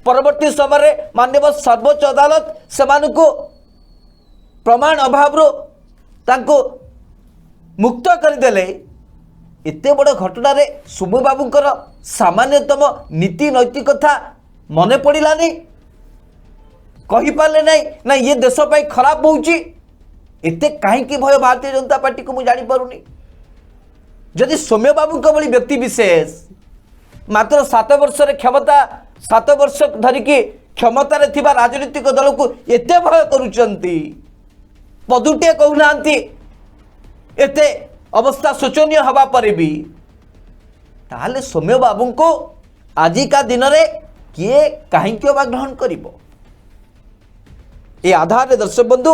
परवर्ती समय माननीय सर्वोच्च अदालत से प्रमाण अभाव तांको मुक्त करदेले एते बड़ घटना रे सौम्य बाबूंकर सामान्यतम नीति नैतिकता मने पड़ानी कही पारे ना ये देश पाई खराब होउची एते कहीं भय भारतीय जनता पार्टी को मुझे जानी जदि सौम्य बाबू भली व्यक्ति विशेष मात्र 7 वर्ष क्षमता 7 वर्ष धरिकी क्षमतार थिबा राजनीतिक दल को एते भय करुचंती पदुटे कहूना एते अवस्था शोचनीय हवा पर भी ताहले सौम्य बाबू को आजिका दिन में किए कहीं ग्रहण करिबो ए आधार रे दर्शक बंधु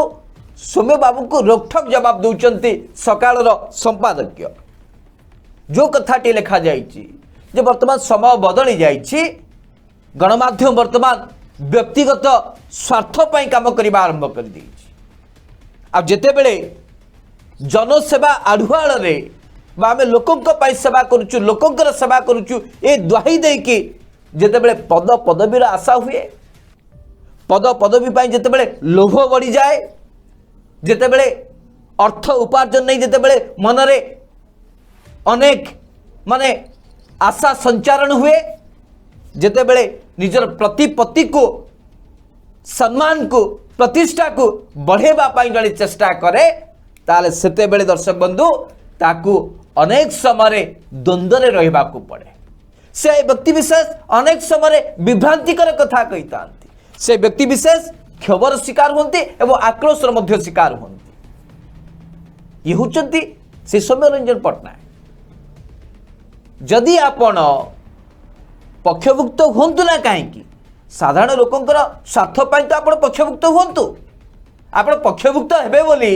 सौम्य बाबू को रोकठोक जवाब दौरान सकाल संपादकीय जो कथाटी लिखा जाइए जे वर्तमान समय बदली जाइए गणमाध्यम वर्तमान व्यक्तिगत स्वार्थ पर काम करने आरंभ कर देइछि। आ जेते बेले जनसेवा आढ़ुआल रे आम लोकों सेवा करुचु लोकों सेवा करुचु ए दुहाई देकी जेते बेले पद पदवीर आशा हुए पद पदवी पाई जेते बेले लोभ बढ़ी जाए जेते बेले अर्थ उपार्जन नहीं जेते बेले मनरे अनेक माने आशा संचारण हुए जेते बेले निजर प्रतिपत्ति को सम्मान को प्रतिष्ठा को बढ़ेबा पाई जड़े चेष्टा करे ताले सेते बेले दर्शक बंधु ताकू अनेक समय द्वंद्व रे रहिबा को पड़े से व्यक्ति विशेष अनेक समय विभ्रांतिकर कथा कही था से व्यक्ति विशेष क्षोभर शिकार होती एवं आक्रोशर मध्य शिकार होती ये होचंती से सौम्य रंजन पट्टनायक जदि आपण पक्षभुक्त हुंतु ना कहीं साधारण लोकंकर स्वार्थ पाई तो आपण पक्षभुक्त हुंतु आपण पक्षभुक्त हेबे बोली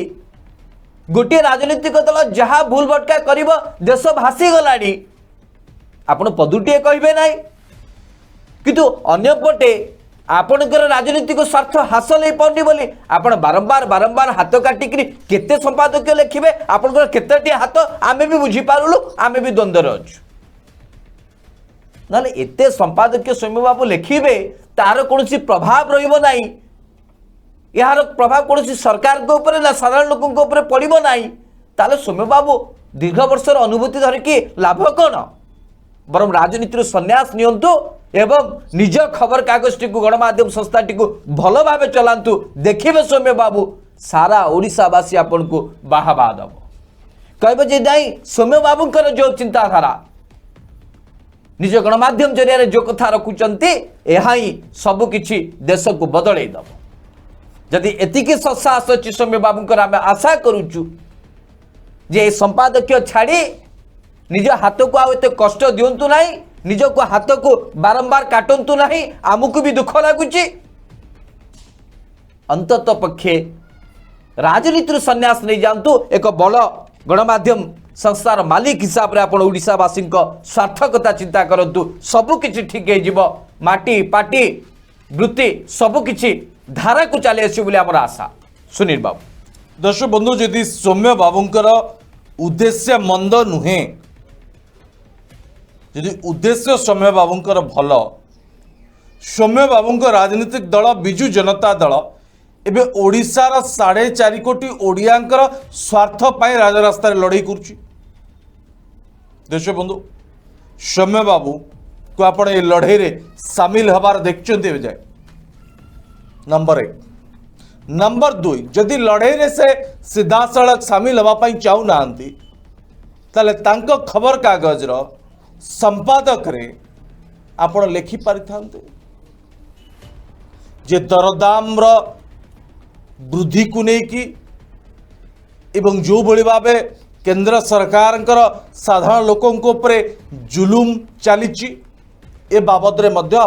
गोटे राजनीतिक दल जहाँ भूल भटका कर देश भासी गलानी आपण पदुटे कहे ना किंतु अन्यपटे आपणकर राजनीतिक स्वार्थ हासिल हो पाउनी बोली आपण बारंबार बारंबार हाथ काटिकी केते संपादकीय लिखिबे आपणकर केतेटी हाथ आमे भी बुझी पारुलु आमे भी द्वंद्वर अछु नाले एते संपादकीय सौम्य बाबू लिखिबे तार कोनोसी प्रभाव रहिबो नाही यार प्रभाव कोनोसी सरकार के ऊपर ना साधारण लोकों के ऊपर पड़िबो नाही ताले सौम्य बाबू दीर्घ वर्षर अनुभूति धरिकी लाभ कौन बरम राजनीति संन्यास नियंतु एवं निज खबर कागज टी गणमाध्यम संस्था टी भल भाव चलांतु देखिए सौम्य बाबू सारा ओडिशावासी आपन को बाहाबा दब कहबे जे नहीं सौम्य बाबूंकर जो चिंताधारा निज गणमाध्यम जरिया जो कथा रखुचंती यह ही सबकिछि देश को बदलै दब जदि एतिकी ससाहस अछि सौम्य बाबूंकर आमे आशा करूचु जे संपादकीय छाड़ी निज हाथ को आते कष्ट दिंतु ना निज को हाथ को बारंबार काटंतु ना आमको भी दुख लगुच अंतत पक्षे राजनीति संन्यास नहीं जातु एक बड़ गणमाध्यम संस्थार मालिक हिसाब से आप ओडिशावासी स्वार्थकता चिंता करूँ सबकि ठीक हो माटी पाटी वृत्ति सबकि धारा को चली आसो आम आशा। सुनील बाबू दर्शक बंधु यदि सौम्य बाबूंकर उद्देश्य मंद नुहे यदि उद्देश्य सौम्य बाबूंकर भल सौम्य बाबूंकर राजनीतिक दल बिजु जनता दल एबे ओडिशार 4.5 कोटी ओडियांकर स्वार्थ पाई राजरास्ता लड़ाई करुच्ची। दर्शक बंधु सौम्य बाबू को आपण ए लड़ाई रे सामिल हबार देखचंती जाए नंबर 1 नंबर 2 जदि लड़ाई रे से सीधा सड़क सामिल हवा पाई चाहू नांती ताले तांको खबर कागज रो संपादक रे आपण लिखि पारिथांते जे दरदाम रो वृद्धि को लेकिन एवं जो भली भावे केंद्र सरकार साधारण लोकों ऊपर जुलुम चली ए बाबद रे मध्य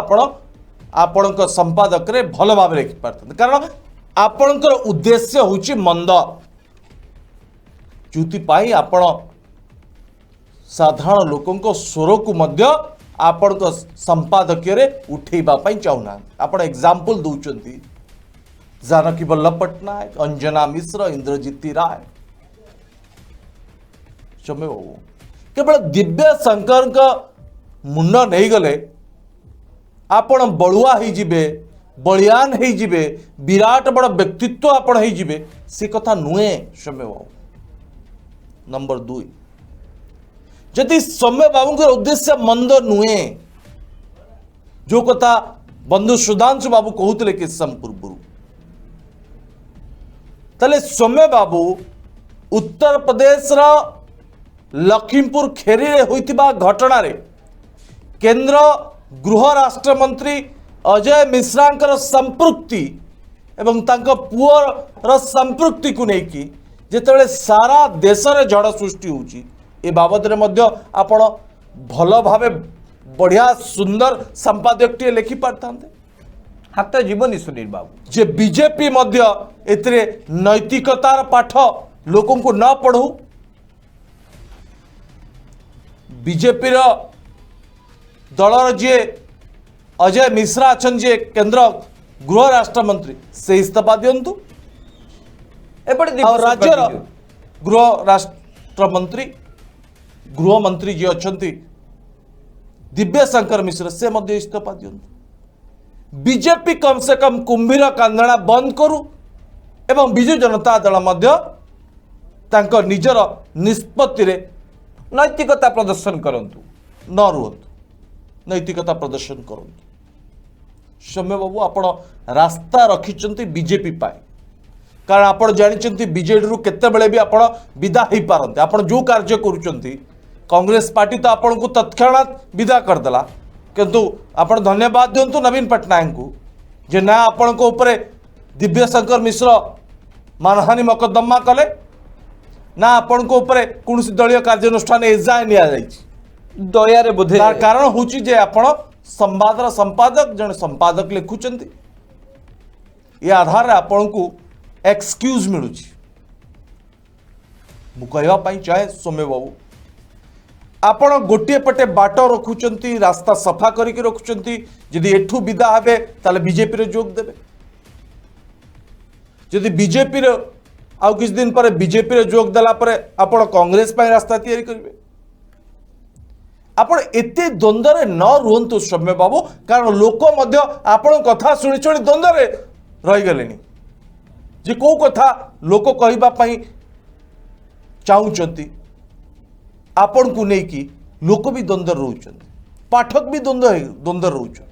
आपण संपादक रे भल भाव लिखि पारते कारण आपणकर उद्देश्य होची मंद जुति पाई आपण साधारण लोकों स्वर को मध्य आपण संपादकीय रे उठेबा पाई चाहूना आपण एग्जांपल दउचंती जानकी वल्लभ पट्टनायक अंजना मिश्र इंद्रजीती राय सौम्य बाबू केवल दिव्य शंकर का मुंड नहीं गले आपण बड़ुआ ही जिबे बलियान ही जिबे विराट बड़ व्यक्तित्व आपण ही जिबे से कथा नुहे सौम्य बाबू। नंबर 2 जदि सौम्य बाबू के उद्देश्य मंद नुहे जो कथा बंधु सुधांशु बाबू कहते कि सम पूर्व तले सौम्य बाबू उत्तर प्रदेश लखीमपुर खेरी रे होइतिबा घटना रे केंद्र गृह राष्ट्र मंत्री अजय मिश्रांकर संपृक्ति एवं तांको पुअर संपृक्ति को लेकिन ଯେତେବେଳେ ସାରା ଦେଶରେ ଝଡ଼ ସୃଷ୍ଟି ହେଉଛି ଏ ବାବଦରେ ମଧ୍ୟ ଆପଣ ଭଲ ଭାବେ ବଢ଼ିଆ ସୁନ୍ଦର ସମ୍ପାଦକଟିଏ ଲେଖି ପାରିଥାନ୍ତେ ହାତ ଯିବନି ସୁନୀଲ ବାବୁ। ଯେ ବିଜେପି ମଧ୍ୟ ଏଥିରେ ନୈତିକତାର ପାଠ ଲୋକଙ୍କୁ ନ ପଢ଼ୁ। ବିଜେପିର ଦଳର ଯିଏ ଅଜୟ ମିଶ୍ରା ଅଛନ୍ତି ଯିଏ କେନ୍ଦ୍ର ଗୃହ ରାଷ୍ଟ୍ରମନ୍ତ୍ରୀ ସେ ଇସ୍ତଫା ଦିଅନ୍ତୁ। ଏପଟେ ଆଉ ରାଜ୍ୟର ଗୃହ ରାଷ୍ଟ୍ରମନ୍ତ୍ରୀ ଗୃହମନ୍ତ୍ରୀ ଯିଏ ଅଛନ୍ତି ଦିବ୍ୟଶଙ୍କର ମିଶ୍ର ସେ ମଧ୍ୟ ଇସ୍ତଫା ଦିଅନ୍ତୁ। ବିଜେପି କମ୍ ସେ କମ୍ କୁମ୍ଭୀର କାନ୍ଦଣା ବନ୍ଦ କରୁ ଏବଂ ବିଜୁ ଜନତା ଦଳ ମଧ୍ୟ ତାଙ୍କ ନିଜର ନିଷ୍ପତ୍ତିରେ ନୈତିକତା ପ୍ରଦର୍ଶନ କରନ୍ତୁ। न रुहतु नैतिकता प्रदर्शन करूँ। सौम्य बाबू आपण रास्ता रखिंट बीजेपी पाए कारण आपण जानते बीजेडी रु केतेबेले भी आपण विदा हो पारते। आपण जो कार्य करुँच कांग्रेस पार्टी तो आपण को तत्क्षणात विदा करदेला किंतु आपण धन्यवाद दिंतु नवीन पट्टनायक को जे ना आपण को ऊपर दिव्यशंकर मिश्र मानहानि मकदमा कले ना आपण को ऊपर कौन दलीय कार्यानुष्ठान एजाए नि दयारे बोधे तार कारण होची जे आपण संवादर संपादक जन संपादक लिखुचंती ये आधार आपण को एक्सक्यूज मिलुची। मु कहवा पई चाहे सौम्य बाबू आपण गोटे पटे बाट रखुचंती रास्ता सफा करके रखुचंती यदि एठू विदा हेबे ताले बीजेपी रे जोग देबे। यदि बीजेपी रे आउ किछ दिन पर बीजेपी रे जोग देला पर आपण कांग्रेस पई रास्ता तैयारी करिवे। आपण एते द्वंद्व न रुहतु सौम्य बाबू कारण लोक मध्य आपण कथा शुणी शुणी द्वंद्व रही गलेनी जे को कथा लोक कहबा पई चाहूचंती आपण को नहीं कि लोक भी द्वंद्व रोचंती पाठक भी द्वंद्व रोचंती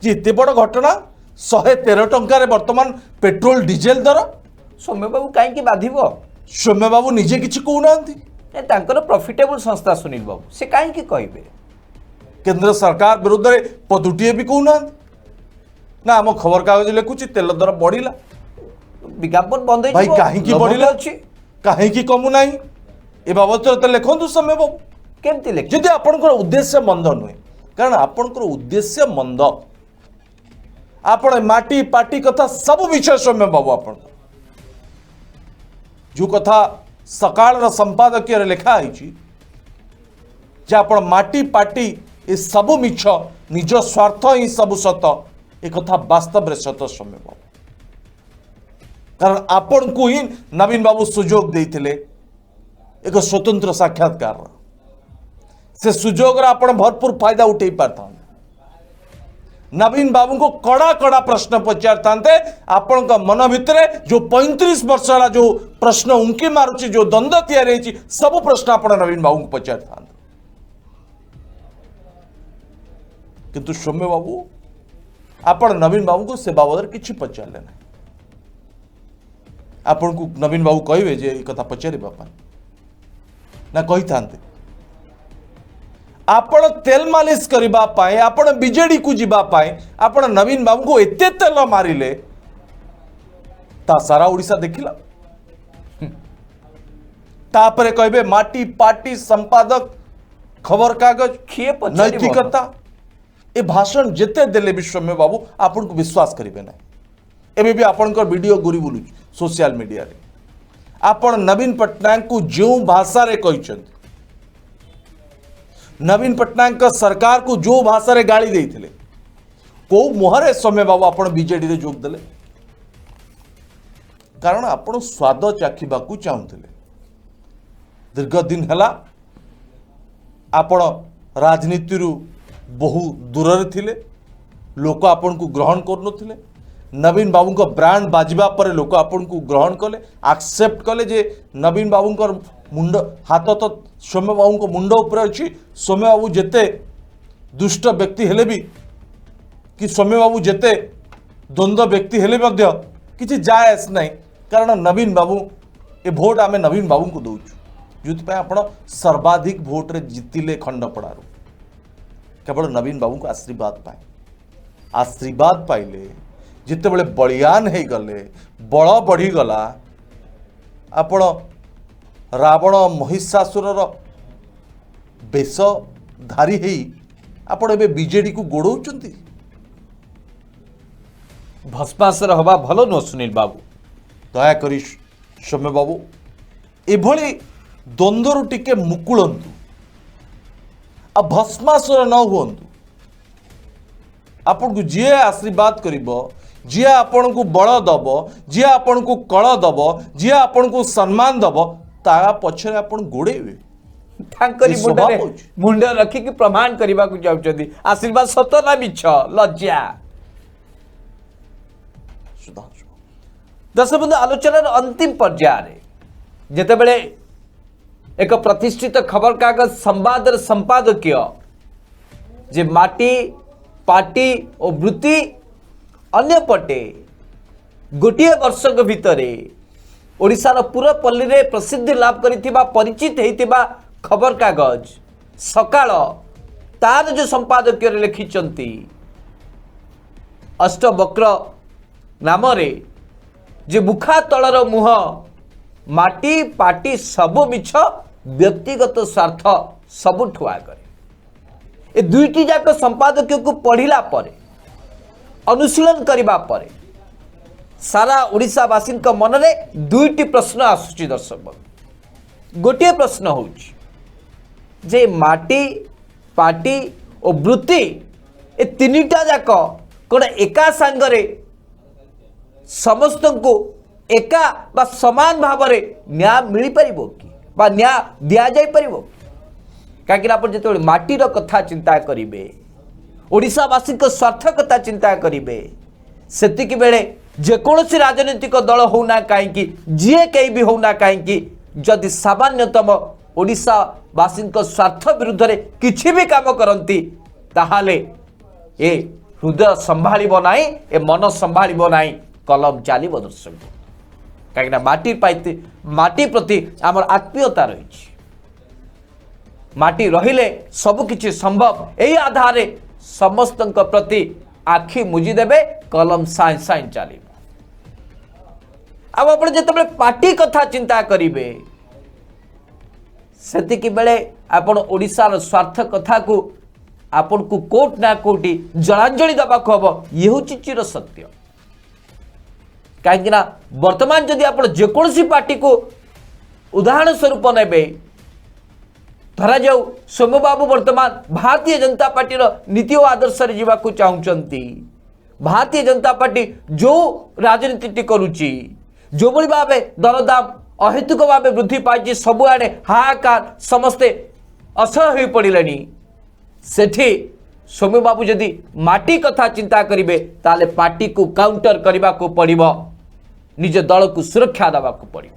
जे एते बड़ घटना 113 टंकार वर्तमान पेट्रोल डीजेल दर सौम्य बाबू कहीं बाधिब सौम्य बाबू निजे किछि कहउनांती तांकर प्रॉफिटेबल संस्था सुनील बाबू से कहीं कहबे केंद्र सरकार विरुद्ध में पदुटीए भी कहना ना आम खबर कागज लिखुची तेल दर बढ़िला विज्ञापन बंद भाई कहीं बढ़िला अच्छी कहीं कमु ना ए बाबद तो लिखु समय बाबू केमती लिख जदि आपणकर उद्देश्य मंद नुहे कारण आपणकर उद्देश्य मंद आपण माटी पाटी कथा सब विषय सौम्य बाबू आप जो कथा सकाळ संपादकीय लिखा आप माटी पाटी ये सब मिछ निज स्वार्थ ही सब सत एक कथा वास्तव में सत सौम्य बाबू कारण आपण को ही नवीन बाबू सुजोग देते एक स्वतंत्र साक्षात्कार से सुजोग आपण भरपूर फायदा उठे पारता नवीन बाबू को कड़ा कड़ा प्रश्न पचारते आपण मन भितर जो 35 वर्ष है जो प्रश्न उंकी मारुची जो द्वंद्व तैयारी सब प्रश्न आप नवीन बाबू को पचार था किंतु सौम्य बाबू आपण नवीन बाबू को से बाबद किसी पचारे ना आपण को नवीन बाबू कहे जे कथा पचार ना कही था आपण तेल मालिश करबा पाए आपण बीजेडी को जीवा पाए आपण नवीन बाबू को एते तेल मारिले ता सारा ओडिशा देखिला तापरे कहबे माटी पाटी संपादक खबर कागज किए नैतिकता ए भाषण जेते देले विश्व में बाबू आपण को विश्वास करिवे ना एबे भी आपनकर वीडियो गुरी बुलु सोशल मीडिया रे आपण नवीन पट्टनायक को जो भाषा रे कहिसंत नवीन पट्टनायक सरकार को जो भाषा रे गाली देते को मुहरे सौम्य बाबू आप बीजेडी रे जोग देले कारण आपण स्वाद चाखिबा को चाहते दीर्घ दिन है आपण राजनीति बहु दूर रे थिले लोक आपण को ग्रहण करनुथिले नवीन बाबू को ब्रांड बाजिबा पर लोक आपण को ग्रहण कले एक्सेप्ट कले जे नवीन बाबू को मुंड हाथ तो सौम्य बाबू को मुंड ऊपर अच्छी सौम्य बाबू जेते दुष्ट व्यक्ति हेले भी कि सौम्य बाबू जेते द्वंद्व व्यक्ति हेले मध्य किछि जायस नहीं कारण नवीन बाबू ए भोट आमे नवीन बाबू को दउछु जुत पे आपण सर्वाधिक भोट रे जितिले खंडपड़ारू केवल नवीन बाबू को आशीर्वाद पाइले जिते बड़े बलियान हो गले बल बढ़ी गला ଆପଣ ରାବଣ ମହିଷାସୁରର ବେଶଧାରୀ ହେଇ ଆପଣ ଏବେ ବିଜେଡିକୁ ଗୋଡ଼ଉଛନ୍ତି। ଭସ୍ମାସର ହବା ଭଲ ନୁହଁ ସୁନୀଲ ବାବୁ। ଦୟାକରି ସୌମ୍ୟ ବାବୁ ଏଭଳି ଦ୍ୱନ୍ଦ୍ୱରୁ ଟିକେ ମୁକୁଳନ୍ତୁ ଆଉ ଭସ୍ମାସୁର ନ ହୁଅନ୍ତୁ। ଆପଣଙ୍କୁ ଯିଏ ଆଶୀର୍ବାଦ କରିବ, ଯିଏ ଆପଣଙ୍କୁ ବଳ ଦବ, ଯିଏ ଆପଣଙ୍କୁ କଳ ଦବ, ଯିଏ ଆପଣଙ୍କୁ ସମ୍ମାନ ଦବ, ତା ପଛରେ ଆପଣ ଗୋଡ଼େଇବେ। ତାଙ୍କରି ଏ ସ୍ୱଭାବ ମୁଣ୍ଡରେ ଅଛି। ମୁଣ୍ଡ ରଖିକି ପ୍ରମାଣ କରିବାକୁ ଯାଉଛନ୍ତି ଆଶୀର୍ବାଦ ସତ ନା ମିଛ, ଲଜ୍ଜା। ସୁଧାଂଶୁ ଦର୍ଶକ ବନ୍ଧୁ, ଆଲୋଚନାର ଅନ୍ତିମ ପର୍ଯ୍ୟାୟରେ ଯେତେବେଳେ ଏକ ପ୍ରତିଷ୍ଠିତ ଖବରକାଗଜ ସମ୍ବାଦର ସମ୍ପାଦକୀୟ ଯେ ମାଟି ପାର୍ଟି ଓ ବୃତ୍ତି ଅନ୍ୟପଟେ ଗୋଟିଏ ବର୍ଷକ ଭିତରେ ଓଡ଼ିଶାର ପୁରପଲ୍ଲୀରେ ପ୍ରସିଦ୍ଧି ଲାଭ କରିଥିବା ପରିଚିତ ହେଇଥିବା ଖବରକାଗଜ ସକାଳ ତାର ଯେଉଁ ସମ୍ପାଦକୀୟରେ ଲେଖିଛନ୍ତି ଅଷ୍ଟବକ୍ର ନାମରେ ଯେ ମୁଖା ତଳର ମୁହଁ ମାଟି ପାଟି ସବୁ ମିଛ ବ୍ୟକ୍ତିଗତ ସ୍ୱାର୍ଥ ସବୁଠୁ ଆଗରେ। ଏ ଦୁଇଟି ଯାକ ସମ୍ପାଦକୀୟକୁ ପଢ଼ିଲା ପରେ ଅନୁଶୀଳନ କରିବା ପରେ ସାରା ଓଡ଼ିଶାବାସୀଙ୍କ ମନରେ ଦୁଇଟି ପ୍ରଶ୍ନ ଆସୁଛି ଦର୍ଶକ। ଗୋଟିଏ ପ୍ରଶ୍ନ ହେଉଛି ଯେ ମାଟି ପାଟି ଓ ବୃତ୍ତି ଏ ତିନିଟା ଯାକ କ'ଣ ଏକା ସାଙ୍ଗରେ ସମସ୍ତଙ୍କୁ ଏକା ବା ସମାନ ଭାବରେ ନ୍ୟାୟ ମିଳିପାରିବ କି ବା ନ୍ୟାୟ ଦିଆଯାଇପାରିବ? କାହିଁକିନା ଆପଣ ଯେତେବେଳେ ମାଟିର କଥା ଚିନ୍ତା କରିବେ, ଓଡ଼ିଶାବାସୀଙ୍କ ସ୍ୱାର୍ଥ କଥା ଚିନ୍ତା କରିବେ, ସେତିକି ବେଳେ ଯେକୌଣସି ରାଜନୈତିକ ଦଳ ହେଉନା କାହିଁକି, ଯିଏ କେହି ବି ହେଉନା କାହିଁକି, ଯଦି ସାମାନ୍ୟତମ ଓଡ଼ିଶାବାସୀଙ୍କ ସ୍ୱାର୍ଥ ବିରୁଦ୍ଧରେ କିଛି ବି କାମ କରନ୍ତି ତାହେଲେ ଏ ହୃଦୟ ସମ୍ଭାଳିବ ନାହିଁ, ଏ ମନ ସମ୍ଭାଳିବ ନାହିଁ, କଲମ ଚାଲିବ ଦର୍ଶକ। କାହିଁକିନା ମାଟି ପ୍ରତି ଆମର ଆତ୍ମୀୟତା ରହିଛି। ମାଟି ରହିଲେ ସବୁକିଛି ସମ୍ଭବ। ଏହି ଆଧାରରେ ସମସ୍ତଙ୍କ ପ୍ରତି ଆଖି ମୁଜିଦେବେ, କଲମ ସାଇଁ ସାଇଁ ଚାଲିବ। ଆଉ ଆପଣ ଯେତେବେଳେ ପାର୍ଟି କଥା ଚିନ୍ତା କରିବେ ସେତିକି ବେଳେ ଆପଣ ଓଡ଼ିଶାର ସ୍ୱାର୍ଥ କଥାକୁ ଆପଣଙ୍କୁ କୋଉଠି ନା କୋଉଠି ଜଳାଞ୍ଜଳି ଦେବାକୁ ହେବ। ଇଏ ହେଉଛି ଚିର ସତ୍ୟ। କାହିଁକିନା ବର୍ତ୍ତମାନ ଯଦି ଆପଣ ଯେକୌଣସି ପାର୍ଟିକୁ ଉଦାହରଣ ସ୍ୱରୂପ ନେବେ, ଧରାଯାଉ ସୌମ୍ୟବାବୁ ବର୍ତ୍ତମାନ ଭାରତୀୟ ଜନତା ପାର୍ଟିର ନୀତି ଓ ଆଦର୍ଶରେ ଯିବାକୁ ଚାହୁଁଛନ୍ତି। ଭାରତୀୟ ଜନତା ପାର୍ଟି ଯେଉଁ ରାଜନୀତିଟି କରୁଛି, ଯେଉଁଭଳି ଭାବେ ଦରଦାମ ଅହେତୁକ ଭାବେ ବୃଦ୍ଧି ପାଇଛି, ସବୁଆଡ଼େ ହାହାକାର, ସମସ୍ତେ ଅସହ୍ୟ ହୋଇପଡ଼ିଲେଣି। ସେଠି ସୌମ୍ୟବାବୁ ଯଦି ମାଟି କଥା ଚିନ୍ତା କରିବେ ତାହେଲେ ପାର୍ଟିକୁ କାଉଣ୍ଟର କରିବାକୁ ପଡ଼ିବ, ନିଜ ଦଳକୁ ସୁରକ୍ଷା ଦେବାକୁ ପଡ଼ିବ।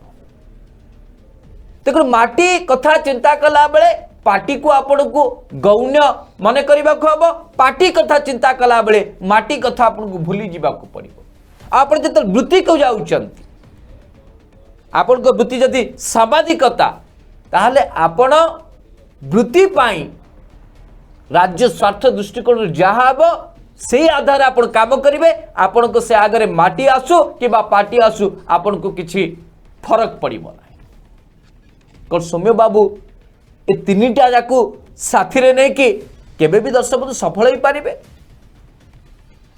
ଦେଖନ୍ତୁ ମାଟି କଥା ଚିନ୍ତା କଲା ବେଳେ ପାର୍ଟିକୁ ଆପଣଙ୍କୁ ଗୌଣ୍ୟ ମନେ କରିବାକୁ ହେବ, ପାର୍ଟି କଥା ଚିନ୍ତା କଲା ବେଳେ ମାଟି କଥା ଆପଣଙ୍କୁ ଭୁଲି ଯିବାକୁ ପଡ଼ିବ। ଆପଣ ଯେତେବେଳେ ବୃତ୍ତିକୁ ଯାଉଛନ୍ତି, ଆପଣଙ୍କ ବୃତ୍ତି ଯଦି ସାମ୍ବାଦିକତା, ତାହେଲେ ଆପଣ ବୃତ୍ତି ପାଇଁ ରାଜ୍ୟ ସ୍ୱାର୍ଥ ଦୃଷ୍ଟିକୋଣରୁ ଯାହା ହେବ ସେଇ ଆଧାରରେ ଆପଣ କାମ କରିବେ। ଆପଣଙ୍କ ସେ ଆଗରେ ମାଟି ଆସୁ କିମ୍ବା ପାର୍ଟି ଆସୁ ଆପଣଙ୍କୁ କିଛି ଫରକ ପଡ଼ିବ ନାହିଁ। କ'ଣ ସୌମ୍ୟବାବୁ ଏ ତିନିଟା ଯାକୁ ସାଥିରେ ନେଇକି କେବେ ବି ଦର୍ଶକ ସଫଳ ହୋଇପାରିବେ?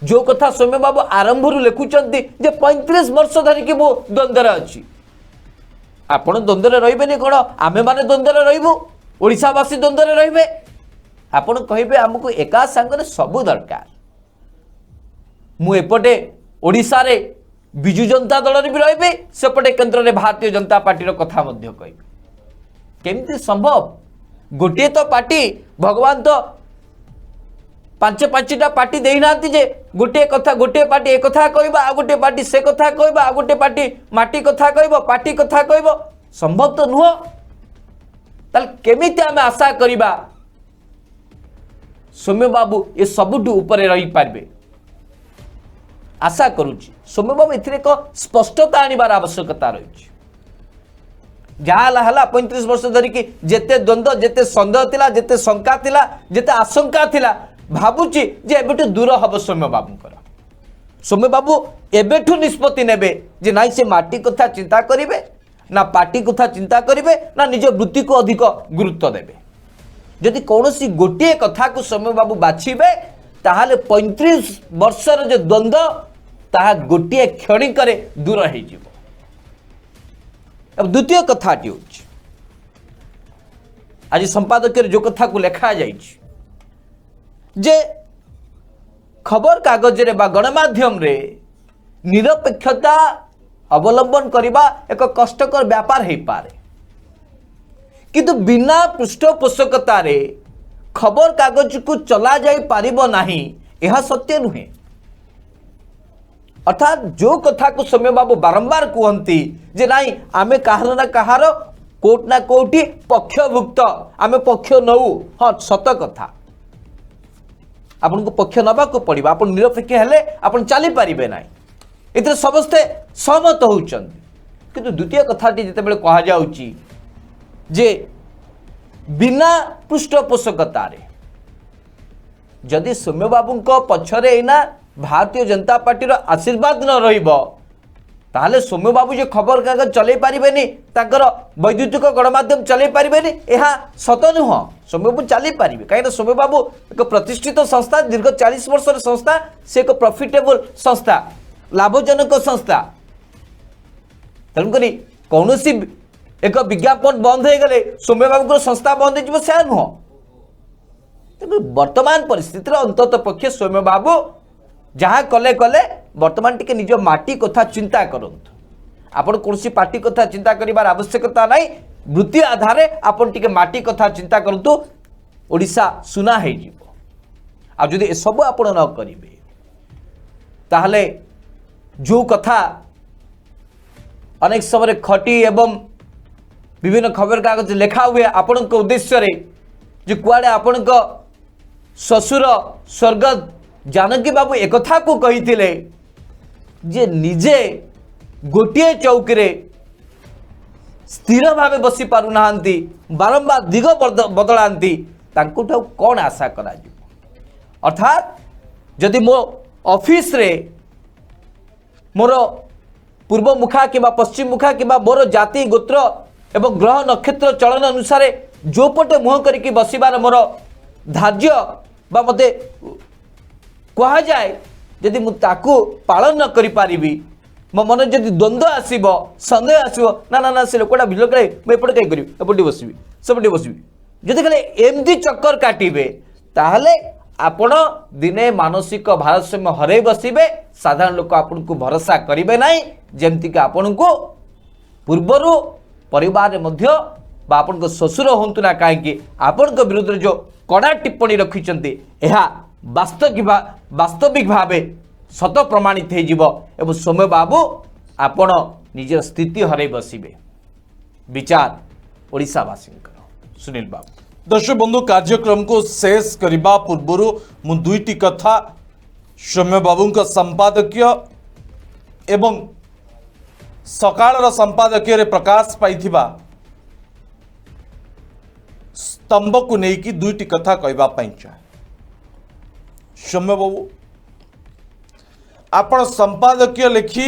ଯେଉଁ କଥା ସୌମ୍ୟବାବୁ ଆରମ୍ଭରୁ ଲେଖୁଛନ୍ତି ଯେ 35 ବର୍ଷ ଧରିକି ମୁଁ ଦ୍ୱନ୍ଦ୍ୱରେ ଅଛି। ଆପଣ ଦ୍ୱନ୍ଦ୍ୱରେ ରହିବେନି କ'ଣ ଆମେମାନେ ଦ୍ୱନ୍ଦ୍ୱରେ ରହିବୁ? ଓଡ଼ିଶାବାସୀ ଦ୍ୱନ୍ଦ୍ୱରେ ରହିବେ? ଆପଣ କହିବେ ଆମକୁ ଏକା ସାଙ୍ଗରେ ସବୁ ଦରକାର। ମୁଁ ଏପଟେ ଓଡ଼ିଶାରେ ବିଜୁ ଜନତା ଦଳରେ ବି ରହିବି, ସେପଟେ କେନ୍ଦ୍ରରେ ଭାରତୀୟ ଜନତା ପାର୍ଟିର କଥା ମଧ୍ୟ କହିବି। କେମିତି ସମ୍ଭବ? ଗୋଟିଏ ତ ପାର୍ଟି, ଭଗବାନ ତ ପାଞ୍ଚଟା ପାର୍ଟି ଦେଇନାହାନ୍ତି ଯେ ଗୋଟିଏ କଥା, ଗୋଟିଏ ପାର୍ଟି ଏ କଥା କହିବ, ଆଉ ଗୋଟିଏ ପାର୍ଟି ସେ କଥା କହିବ, ଆଉ ଗୋଟିଏ ପାର୍ଟି ମାଟି କଥା କହିବ, ପାର୍ଟି କଥା କହିବ। ସମ୍ଭବ ତ ନୁହଁ। ତାହେଲେ କେମିତି ଆମେ ଆଶା କରିବା ସୌମ୍ୟବାବୁ ଏ ସବୁଠୁ ଉପରେ ରହିପାରିବେ? ଆଶା କରୁଛି ସୌମ୍ୟବାବୁ ଏଥିରେ ଏକ ସ୍ପଷ୍ଟତା ଆଣିବାର ଆବଶ୍ୟକତା ରହିଛି। ଯାହା ହେଲା 35 ବର୍ଷ ଧରିକି ଯେତେ ଦ୍ୱନ୍ଦ୍ୱ, ଯେତେ ସନ୍ଦେହ ଥିଲା, ଯେତେ ଶଙ୍କା ଥିଲା, ଯେତେ ଆଶଙ୍କା ଥିଲା, ଭାବୁଛି ଯେ ଏବେଠୁ ଦୂର ହେବ ସୌମ୍ୟବାବୁଙ୍କର। ସୌମ୍ୟବାବୁ ଏବେଠୁ ନିଷ୍ପତ୍ତି ନେବେ ଯେ ନାଇଁ ସେ ମାଟି କଥା ଚିନ୍ତା କରିବେ ना पार्टी कथा चिंता करेंगे ना निज वृत्ति को अधिक गुरुत्व देवे जदि कौन गोटे कथा को सौम्य बाबू बाछिबे ताहले 35 वर्षर जो द्वंद्व ताहा गोटे क्षणिक दूर हो। द्वितीय कथाटी हो आज संपादक जो कथा को लिखा जे खबर कागज रे बा गणमाध्यम रे निरपेक्षता अवलंबन करने एक कष्टकर व्यापार हो पारे किंतु बिना पृष्ठपोषकता रे खबर कागज को चला जाई पारिबो नाही यह सत्य नुहे। अर्थात जो कथा को सौम्य बाबू बारंबार कहती जे नाई आमे कहार ना कहार कोट ना कोटी पक्षभुक्त आमे पक्ष नौ हाँ सत कथा आपन को पक्ष नबा को पड़िबा आपन निरपेक्ष हेले आपन चली पारिबे नाही एते समस्ते सहमत होउचंदी किंतु द्वितीय कथाटी जेतेबेले कहा जाउची जे बिना पृष्ठपोषकता रे जदि सौम्य बाबू पछरे एना भारतीय जनता पार्टी आशीर्वाद न रहिबो ताहले सौम्य बाबू जो खबर कागज चलै पारिबेनी ताकर वैद्युतिक गणमाध्यम चलै पारिबेनी एहा सत नुह सौम्य बाबू चली पारिबे काहे सौम्य बाबू एक प्रतिष्ठित संस्था दीर्घ 40 वर्षर संस्था से एक प्रॉफिटेबल संस्था लाभजनक संस्था तेणुकरी कौन एक विज्ञापन बंद हो गले सौम्य बाबू संस्था बंद हो से नुह तेणु वर्तमान परिस्थिति अंतत पक्षे सौम्य बाबू जहाँ कले कले वर्तमान टिके निज माटी कथा चिंता करंतु आपण कौन पार्टी कथा चिंता करिबार आवश्यकता नहीं वृत्ति आधार आपण टिके माटी कथा चिंता करंतु ओडिशा सुना हो जिवो आ जदि ए सब आपण न करिवे ताहले जो कथा अनेक समय खटी एवं विभिन्न खबर कागज लेखा हुए आपण उद्देश्य रे जो कुआड़े आपण ससुर स्वर्गत जानकी बाबू एक कथा को कही थिले जे निजे गोटे चौकी स्थिर भाव बसी पारु नाहंती बारंबार दिग बदलांती तांकु ठाउ कौन आशा करा जिवो। अर्थात जदि मो ऑफिस रे मोर पूर्व मुखा कि पश्चिम मुखा कि मोर जाति गोत्र एवं ग्रह नक्षत्र चलन अनुसार जो पटे मुह करके बसबार मोर धार्य बा मते कहा जाए जदि मुझे पालन न करि पारिबी मो मन जदि द्वंद्व आसीबो संदेह आसीबो ना ना ना से लोकटा भिलो करे एपटे कहीं करी एपटे बसबी सेपटे बसबी जदि खाली एमती चक्कर काटिबे ताहले आपण दिने मानसिक भारसाम्य हरै बसिबे साधारण लोक आपन को भरोसा करिवे नाही जेमति कि आपन को पूर्वरु परिवार रे मध्य बा आपन को ससुर होंतु ना काहे आपन को विरुद्ध जो कड़ा टिप्पणी रखिचंती एहा वास्तविक भावे सत प्रमाणित हो सौम्य बाबू आपण निज स्थिति हरै बसिबे विचार ओडिशावासी सुनील बाबू। दर्शक बंधु कार्यक्रम को शेष करने पूर्वर मु दुईटी कथा सौम्य बाबू संपादकीय एवं सकाळ संपादकीय रे प्रकाश पाइथिबा स्तंभ को लेकिन दुईटी कथा कहवाई चाहे। सौम्य बाबू आपण संपादकीय लिखि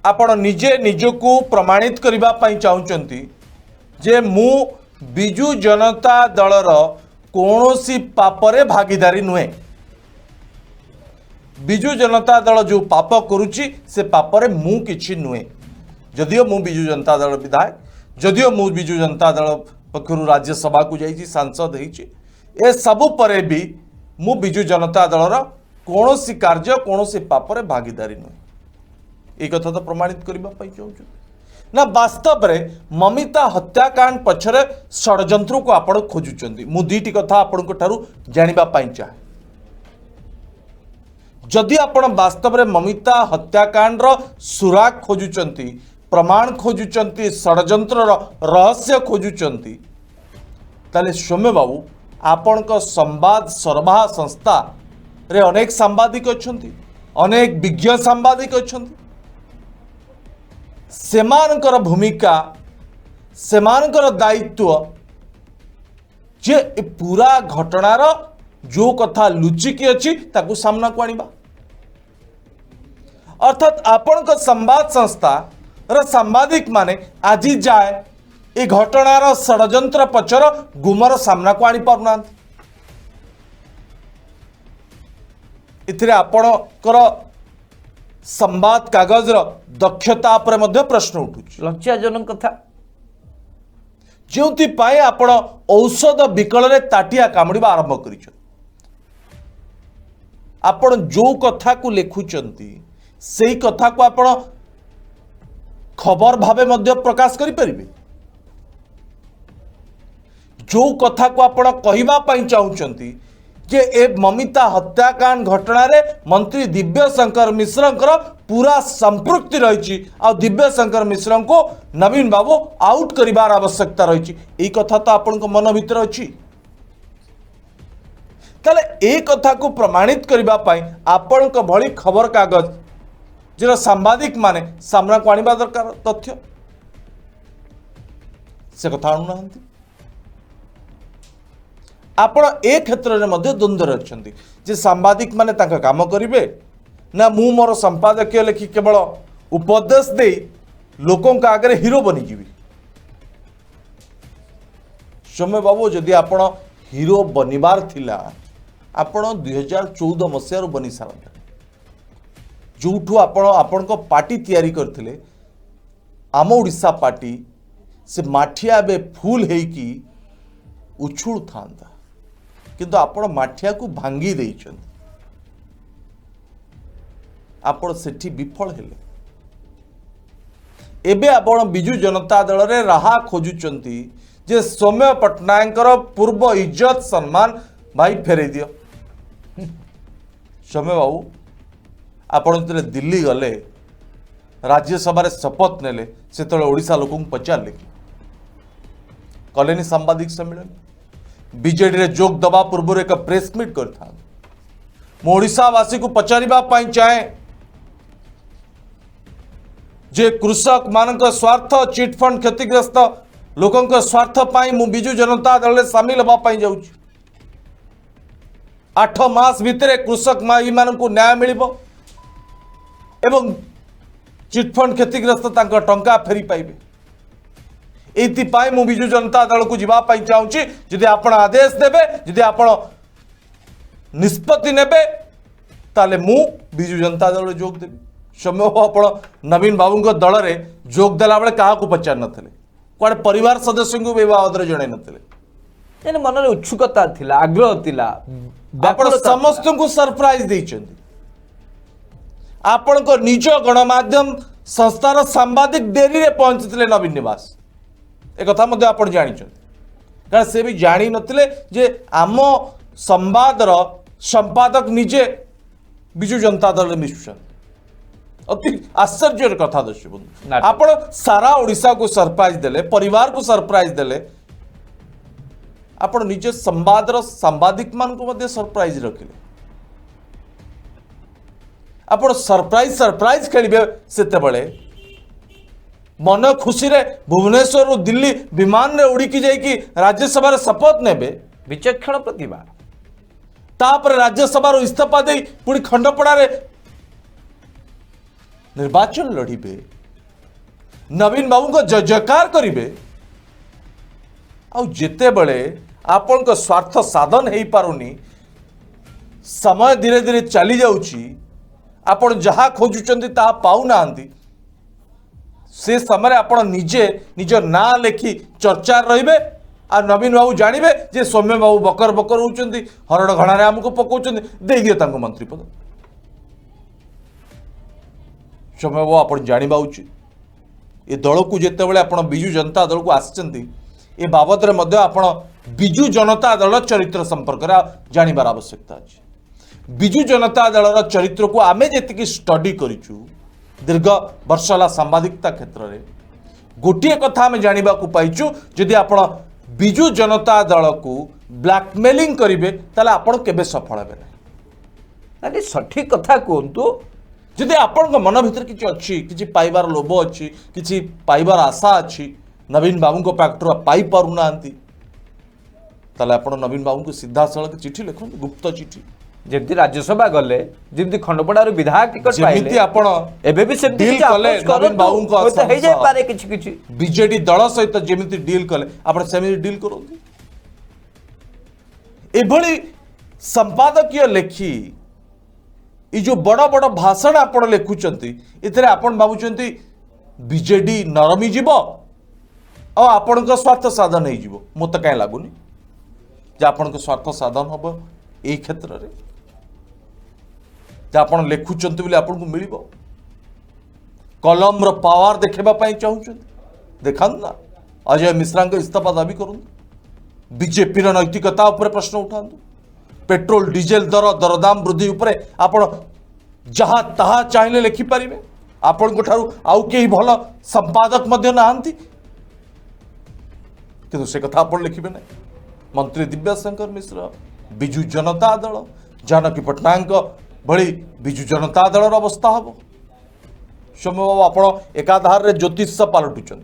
आपण निजे निजको प्रमाणित करने चाहते जे मु बिजु जनता दलर कौनसी पापरे भागीदारी नुहे बिजु जनता दल जो पाप करुच्ची से पापरे मु किछि नुहे जदियो मु बिजु जनता दल विधायक जदियो मु बिजु जनता दल पक्षरु राज्यसभा को जाइछि सांसद होइछि ए सबु परे भी मु बिजु जनता दलर कौनसी कार्य कौनसी पापरे भागीदारी नुहे एक कथा तो प्रमाणित करने चाहूँ ना वास्तव में ममिता हत्याकांड पछरे षड्यंत्र को आपण खोजुचंदी मु दुईटी कथा आपण ठारू जानिबा पाई चाहे जदि आपण वास्तव में ममिता हत्याकांड सुराग खोजुचंती प्रमाण खोजुचंती षड्यंत्र रहस्य खोजुचंती ताले सौम्य बाबू आपण संवाद सरबराह संस्था रे अनेक सांबादिक अछंती अनेक विज्ञ सांबादिक अछंती सेमानकर भूमिका सेमानकर दायित्व जे पूरा घटनार जो कथा लुचिकी अच्छी ताकू सामना को आनिबा अर्थात आपण संवाद संस्था सांबादिक माने आज जाए ए घटनार षड्यंत्र पचर गुमर सामना को आनी पारना इथिरे आपणकर संवाद कागज दक्षता पर मध्य प्रश्न उठुछ लज्जाजनक कथा जो आपण औषध विकल रे ताटिया कामुड़ा आरंभ कर आपण जो कथा को लिखुचंती से कथा को आपण खबर भावे मध्य प्रकाश करि परिबे जो कथा को आपण कहिबा पई चाहुचंती जे ए ममिता हत्याकांड घटना रे मंत्री दिव्य शंकर मिश्रंकर पूरा संपृक्ति रही आ दिव्य शंकर मिश्र को नवीन बाबू आउट करिबार आवश्यकता रही ए कथा तो आपण मन भीतर अच्छी ताले ए कथा को प्रमाणित करिबा पई आपण भली खबर कागज जो सांबादिक माने सामना को आनिबा दरकार तथ्य से कथा आणु नाहंती आपण ए क्षेत्र में मध्य द्वंद्व अच्छी जे सांबादिक माने तांका काम करिवे ना मु मोर संपादकीय लिखि केवल उपदेश दे लोकों का आगे हीरो बनीजी सौम्य बाबू जदि आपण हीरो बनिबार थिला आपण 2014 मसीह बनी सारता जोठू आपण को पार्टी तैयारी करथिले आम ओडिशा पार्टी से माठिया बे फूल हेकी उछुल थांता किंतु आपण माठिया को भांगी देइछन आपण सेठी विफल हेले एबे आपण बिजू जनता दल रे राहा खोजुचंती जे सौम्य पट्टनायकर पूर्व इज्जत सम्मान भाई फेरे दियो सौम्य बाबू आपण जो दिल्ली गले राज्यसभा शपथ नेले से ओडिशा लोक पचारे कि कलेनी सांबादिक सम्मेलन बीजेडी रे जोग दबा पूर्व एक प्रेस मीट कर ओडिशावासी को पचारिबा चाहे जे कृषक मान स्वार्थ चिटफंड क्षतिग्रस्त लोकों स्वार्थ पाई मु बिजू जनता दल सामिल होगा जाऊँ 8 मास भितर कृषक माई मान न्याय मिल एवं चिटफंड क्षतिग्रस्त टंका फेरी पाइबे एपाई मु बिजू जनता दल को जावाई चाहूँगी जदि आप आदेश देवे जदि आप निष्पत्ति नेबे ताले मु बिजू जनता दल जोग देवी समय आप नवीन बाबू दल में जोग देला बेले क्या पचार नथिले कुआडे परिवार सदस्य को बाबद जन नथिले मन में उत्सुकता थिला आग्रह थिला आपण समस्त को सरप्राइज देइछन्ती आपण को निज गणमाध्यम संस्थार सांबादिक डेरी रे पहुंचते नवीन निवास एक कथा मध्य आपण जानिछन्ती कारण से भी जानी नथिले जे आम संवादर संपादक निजे बिजू जनता दल मिशुछन अति आश्चर्य कथा दर्शक बंधु आपण सारा ओडिशा को सरप्राइज देले परिवार को सरप्राइज देले आपण निजे संवादर सांबादिक मान को मध्य सरप्राइज रखिले आपण सरप्राइज खेलिबे सेते बळे मन खुशी रे भुवनेश्वर दिल्ली विमान रे उड़ी की जाई कि राज्यसभा रे शपथ नेबे विचक्षण प्रतिभा तापर राज्यसभा रो इस्तीफा दे पुणी खंडपड़ा रे निर्वाचन लड़िबे नवीन बाबू को जयकार करिबे आ जेते बळे आपण को स्वार्थ साधन हेई पारुनी समय धीरे धीरे चली जाउची आपण जहा खोजुचंती ता पाउ नांती से समय आपण निजे निज ना लेखी चर्चा रहिबे आ नवीन बाबू जानवे जे सौम्य बाबू बकर बकर होउचंती हरड़ घणारे हमको पकाउचंती देई दियो तांको मंत्री पद सौम्य बाबू आपण जानिबा उचित ए दल को जेते बेले आपण बिजू जनता दल को आछंती ए बाबद रे मध्य आपण बिजू जनता दल चरित्र संपर्क रे जानिबार आवश्यकता अछि बिजू जनता दल चरित्र को आमे जेतिकी स्टडी करिचु दीर्घ वर्षला सांबादिकता क्षेत्र में गोटे कथा आम जाना पाइचु जदि आप बिजू जनता दल को ब्लैकमेलिंग करेंगे ताले आपण केबे सफल हेबे ना सठिक कथा कहतु जदि आपण मन भीतर किसी अच्छी किसी पाइबार लोभ अच्छी किसी पाइबार आशा अच्छी नवीन बाबू को पाखर पाई पारना ताले आपण नवीन बाबू को सीधा सड़क चिठी लिखुन गुप्त चिठी जेमती राज्यसभा गले जेमती खंडपड़ार विधायक टिकट जेमिति पाइले आपण एबे भी सेमती डील किछि कले approach करंतु, नवीन बाबू को होय तो हे जाय पारे किछि किछि बीजेडी दल सहित जेमिति डील कले आपण सेमिति डील करंतु एभली संपादकीय लेखी ये जो बड़ बड़ भाषण आपण लेखुचंती इथरे आपण भाबुचंती बीजेडी नरमी जीव और आपण स्वार्थ साधन हो जीव मत कहीं लगुनि जे आपण स्वार्थ साधन हम यही क्षेत्र में आप लेखुंट बोले आपको मिल कलम पावर देखा चाहते देखा ना अजय मिश्रा इस्तीफा दाबी करूँ बीजेपी नैतिकता उपर प्रश्न उठातु पेट्रोल डीजेल दरदाम वृद्धि उपर आप जहाँ तहा चाहिए लिखिपारे आपण आउ कई भल संपादक नहांती किंतु से कथा आप लिखे ना मंत्री दिव्यशंकर मिश्र विजु जनता दल जानकी पट्टनायक भली विजु जनता दल अवस्था हम सौम्य बाबू आप एकाधार रे ज्योतिष पलटुंट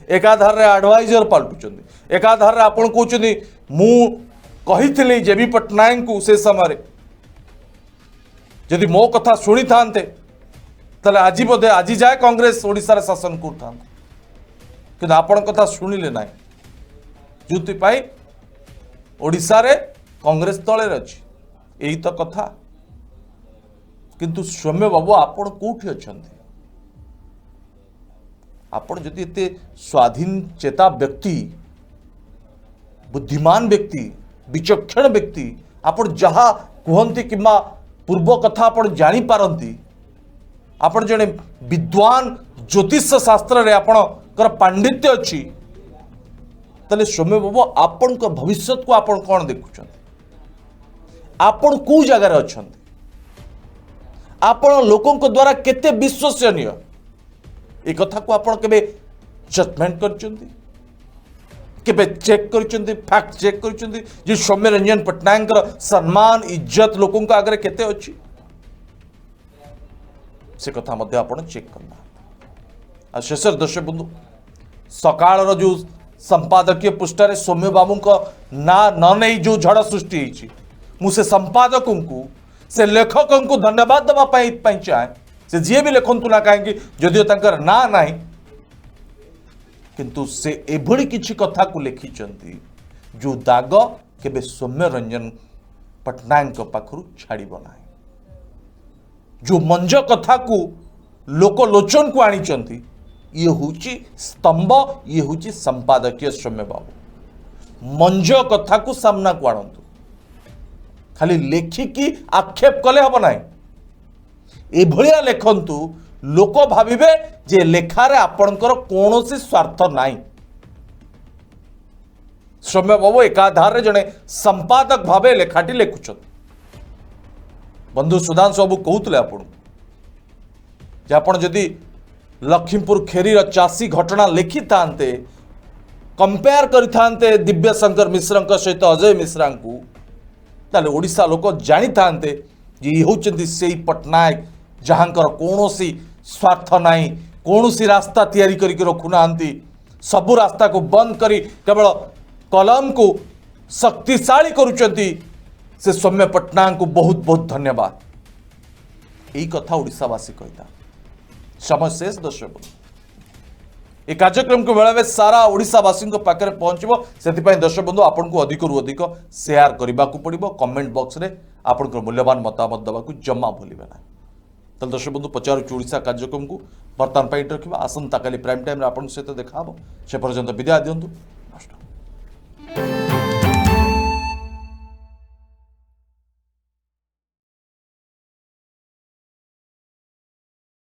एकाधार रे एडवाइजर पलटुंट एकाधार आप कहते मु कही जेबी पट्टनायक को से समय जदि मो कथा शुणी था आज बोधे आज जाए कांग्रेस ओडिशा रे शासन करता कि आपण कथा शुणिले ना जो ओडिशा रे कांग्रेस तले अच्छी यही तो कथा किंतु सौम्य बाबू आपण कोठी अछंती आपण जदि एते स्वाधीन चेता व्यक्ति बुद्धिमान व्यक्ति विचक्षण व्यक्ति आपण जहा कहंती किंबा पूर्व कथा आपण जानी पारंती आपण जने विद्वान ज्योतिष शास्त्र रे आपणकर पांडित्य अच्छी तले सौम्य बाबू आपण भविष्य को आपण कौन देखुं आपण को जगार अच्छा आपण लोकों द्वारा केते विश्वसनीय एक कथा को आपण केबे जजमेंट करचंती केबे चेक करचंती फैक्ट चेक करचंती जे सौम्य रंजन पट्टनायक सम्मान इज्जत लोकों का आगे केते अछि से कथा मध्य आपण चेक करना आ शेष दर्शक बंधु सकाळ जो संपादकीय पृष्ठारे सौम्य बाबू ना न नहीं जो झड़ सृष्टि होती मुझे संपादकों को से लेखकों को धन्यवाद देवाई चाहे से जी भी लिखु ना कहीं जदिव तंकर ना नहीं किंतु से एभली किछि कथा को लिखिचंती जो दाग केबे सौम्य रंजन पट्टनायक पाखरु छाड़िब ना जो मंज कथा को लोकलोचन को आनीचंती ये हूँ स्तंभ ये हूँ संपादकीय सौम्य बाबू मंज कथा को सामना को आणतु खाली लेखिकी आक्षेप कले हम ना एभलिया लेखंतु लोक भाविबे जे लेखारे आपणकर कौन स्वार्थ नाई सौम्य बाबू एकाधार जड़े संपादक भावे लेखाटी लेखुं बंधु सुधांशु बाबू कहते आपड़ जदि लखीमपुर खेरी चाषी घटना लिखि था कंपेयर करते दिव्यशंकर मिश्र सहित अजय मिश्रा को ताले ओडिशा लोक जानी था ये होचंती से पट्टनायक जहाँकर कौन स्वार्थ नाई कौन रास्ता तैयारी करके रखुना सबू रास्ता को बंद करी केवल कलम को शक्तिशाली करुचंती से सौम्य पट्टनायक को बहुत बहुत धन्यवाद यही कथा ओडिशावासी कहता समय शेष दर्शक ये कार्यक्रम को बेला सारा ओडिशावासी पाखे पहुंचो से दर्शक बंधु आपन को अधिक रु अधिक शेयर करने को पड़ो कमेंट बॉक्स रे आपन मूल्यवान मतामत देवा जमा भूलें ना तो दर्शक बंधु पचारू ओडिशा कार्यक्रम को बर्तमान रखा आसंता काली प्राइम टाइम आपन सहित देखा से पर्यंत विदाय दिंतु।